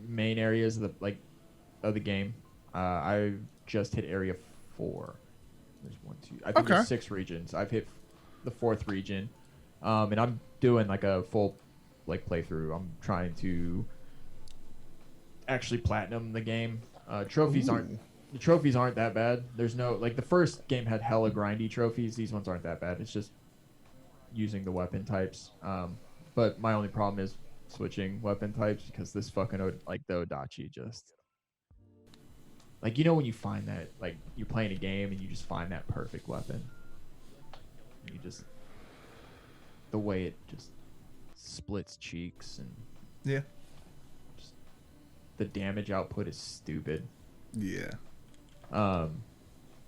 main areas of the game. I've just hit area 4. There's 1, 2. I think there's 6 regions. I've hit the 4th region, and I'm doing like a full playthrough. I'm trying to actually platinum the game. Trophies aren't that bad. There's no the first game had hella grindy trophies. These ones aren't that bad. It's just using the weapon types. But my only problem is switching weapon types because this fucking the Odachi just when you find that you're playing a game and you just find that perfect weapon. You just the way it just splits cheeks and just the damage output is stupid. Yeah.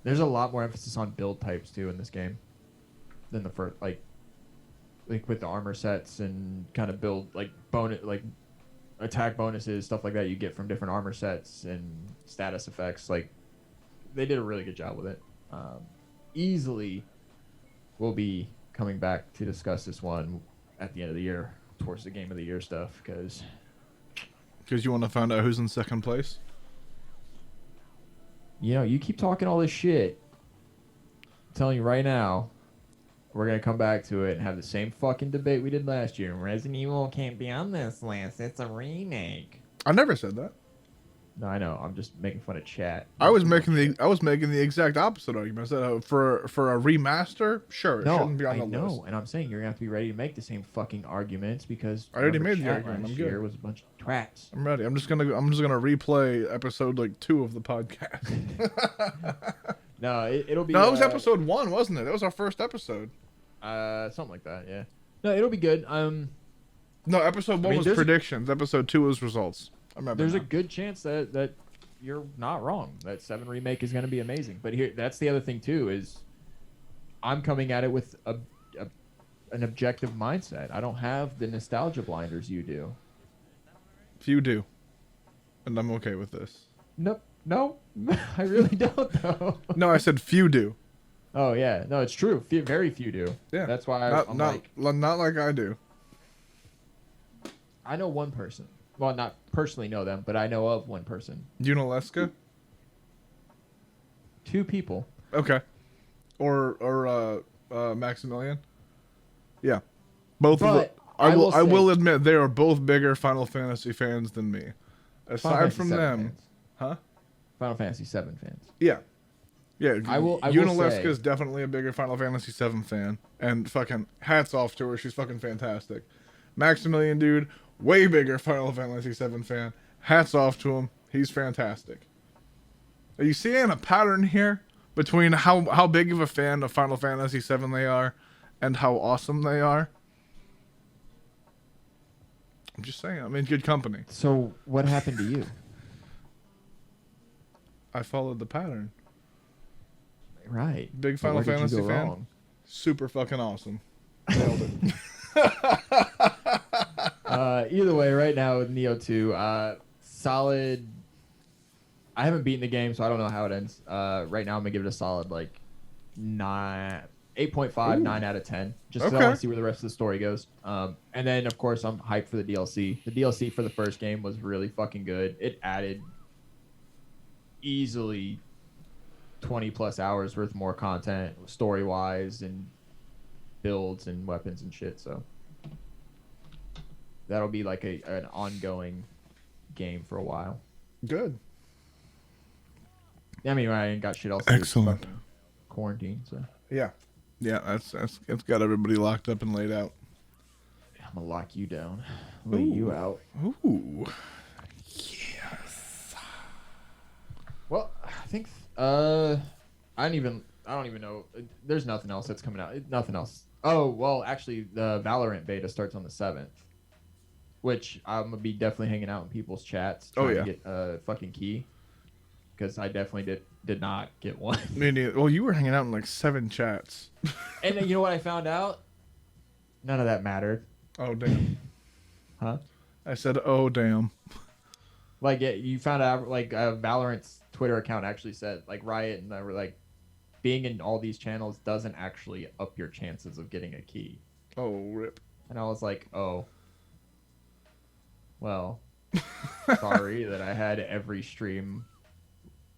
There's a lot more emphasis on build types too in this game than the first with the armor sets and kind of build bonus attack bonuses, stuff like that you get from different armor sets and status effects. They did a really good job with it. Easily we'll be coming back to discuss this one at the end of the year towards the game of the year stuff because you want to find out who's in second place. You keep talking all this shit. I'm telling you right now, we're going to come back to it and have the same fucking debate we did last year. Resident Evil can't be on this list. It's a remake. I never said that. No, I know. I'm just making fun of chat. I was making the exact opposite argument. I said for a remaster, sure, it shouldn't be on the list. And I'm saying you're going to have to be ready to make the same fucking arguments because I already made the argument. I'm good. Was a bunch of twats. I'm ready. I'm just gonna replay episode 2 of the podcast. No, it'll be. No, it was episode 1, wasn't it? That was our first episode. Something like that. Yeah. No, it'll be good. No, episode 1 was predictions. Episode 2 was results. I remember. There's a good chance that you're not wrong. That 7 remake is going to be amazing. But that's the other thing too is I'm coming at it with an objective mindset. I don't have the nostalgia blinders you do. Few do, and I'm okay with this. Nope. No, I really don't though. No, I said few do. Oh yeah, no, it's true. Very few do. Yeah, that's why I'm not like I do. I know one person. Well, not personally know them, but I know of one person. Unaleska? 2 people. Okay. Or Maximilian? Yeah. Both of them. I will admit they are both bigger Final Fantasy fans than me. Aside from them. Fans. Huh? Final Fantasy VII fans. Yeah. Yeah, Unaleska is definitely a bigger Final Fantasy VII fan. And fucking hats off to her. She's fucking fantastic. Maximilian, dude, way bigger Final Fantasy VII fan. Hats off to him. He's fantastic. Are you seeing a pattern here? between how big of a fan of Final Fantasy VII they are, and how awesome they are. I'm just saying, I'm in good company. So what happened to you? I followed the pattern. Right. Big But Final where did you Fantasy go fan. wrong? Super fucking awesome. Nailed it. Either way, right now with Nioh 2, solid. I haven't beaten the game, so I don't know how it ends. Right now, I'm gonna give it a solid like 8.5, 9 out of 10. Just 'cause I Okay. want to see where the rest of the story goes. And then, of course, I'm hyped for the DLC. The DLC for the first game was really fucking good. It added easily 20 plus hours worth more content, story wise, and builds and weapons and shit. So that'll be like an ongoing game for a while. Good. I mean, I ain't got shit else to do. Excellent. Fucking quarantine, so Yeah. Yeah, that's it's got everybody locked up and laid out. I'm gonna lock you down, lay you out. Ooh. Yes. Well, I think I don't even know. There's nothing else that's coming out. Nothing else. Oh well, actually, the Valorant beta starts on the 7th, which I'm gonna be definitely hanging out in people's chats trying to get a fucking key, because I definitely did not get one. Me neither. Well, you were hanging out in like 7 chats. And then, you know what I found out? None of that mattered. Oh damn. Huh? I said, oh damn. Like you found out, like Valorant's Twitter account actually said, like Riot and I were like, being in all these channels doesn't actually up your chances of getting a key. Oh rip. And I was like, oh, well, sorry that I had every stream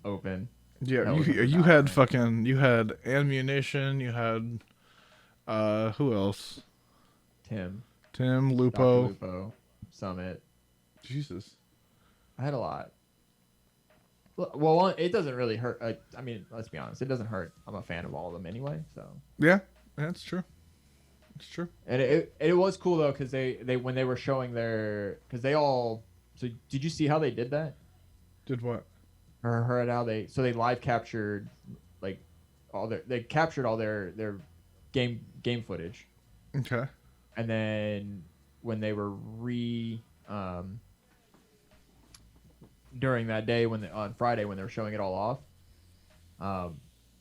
open. Yeah, That was you had fucking, you had ammunition, you had, who else? Tim, Lupo. Dr. Lupo, Summit. Jesus. I had a lot. Well, it doesn't really hurt. I mean, let's be honest, it doesn't hurt. I'm a fan of all of them anyway, so. Yeah, that's true. It's true. And it was cool though, because they when they were showing because they all. So did you see how they did that? Did what? Or heard how they live captured like they captured all their game footage, Okay. and then when they were during that day on Friday when they were showing it all off,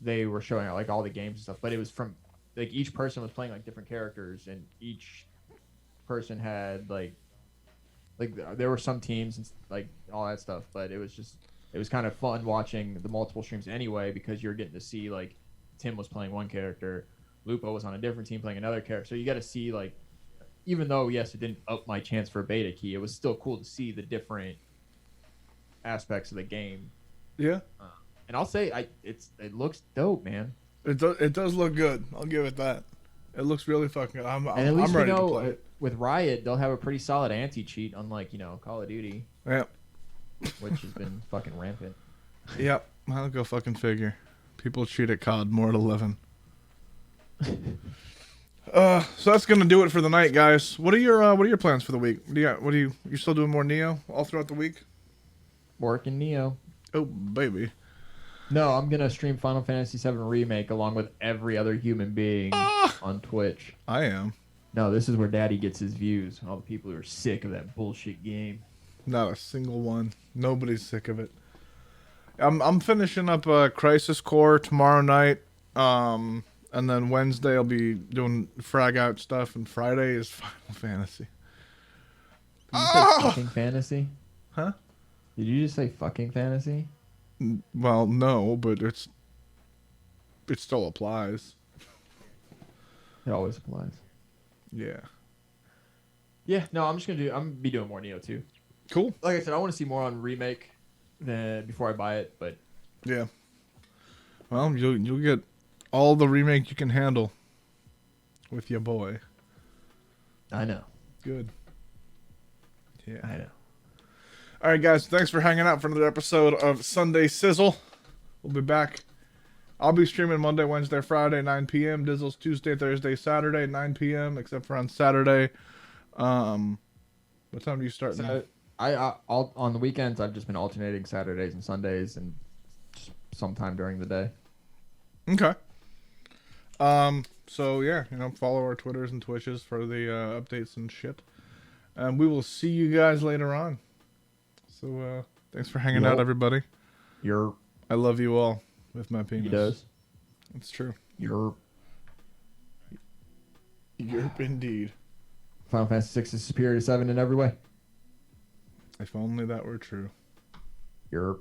they were showing like all the games and stuff, but it was from like each person was playing like different characters, and each person had like there were some teams and like all that stuff, but it was kind of fun watching the multiple streams anyway, because you're getting to see like Tim was playing one character, Lupo was on a different team playing another character, so you got to see like, even though yes it didn't up my chance for a beta key, it was still cool to see the different aspects of the game. Yeah. And I'll say it looks dope, man. It does look good. I'll give it that. It looks really fucking good. I'm And at least ready we know to play it. with Riot they'll have a pretty solid anti-cheat, unlike Call of Duty, Yeah. which has been fucking rampant. Yep. I'll go fucking figure. People cheat at COD more at 11. So that's gonna do it for the night, guys. What are your plans for the week? You still doing more Nioh all throughout the week? Working Nioh. Oh baby. No, I'm gonna stream Final Fantasy VII Remake along with every other human being on Twitch. I am. No, this is where Daddy gets his views. All the people who are sick of that bullshit game. Not a single one. Nobody's sick of it. I'm finishing up Crisis Core tomorrow night. And then Wednesday I'll be doing frag out stuff, and Friday is Final Fantasy. Did you say fucking fantasy? Huh? Did you just say fucking fantasy? Well, no, but it still applies. It always applies. Yeah. Yeah, no, I'm gonna be doing more Nioh too. Cool. Like I said, I want to see more on Remake before I buy it, but Yeah. Well, you'll get all the remake you can handle with your boy. I know. Good. Yeah. I know. All right, guys. Thanks for hanging out for another episode of Sunday Sizzle. We'll be back. I'll be streaming Monday, Wednesday, Friday, 9 p.m. Dizzle's Tuesday, Thursday, Saturday, 9 p.m. Except for on Saturday. What time do you start? So I'll on the weekends I've just been alternating Saturdays and Sundays and just sometime during the day. Okay. So yeah, follow our Twitters and Twitches for the updates and shit. And we will see you guys later on. So thanks for hanging out, everybody. I love you all with my penis. He does. It's true. Yerp indeed. Final Fantasy VI is superior to 7 in every way. If only that were true. Yerp.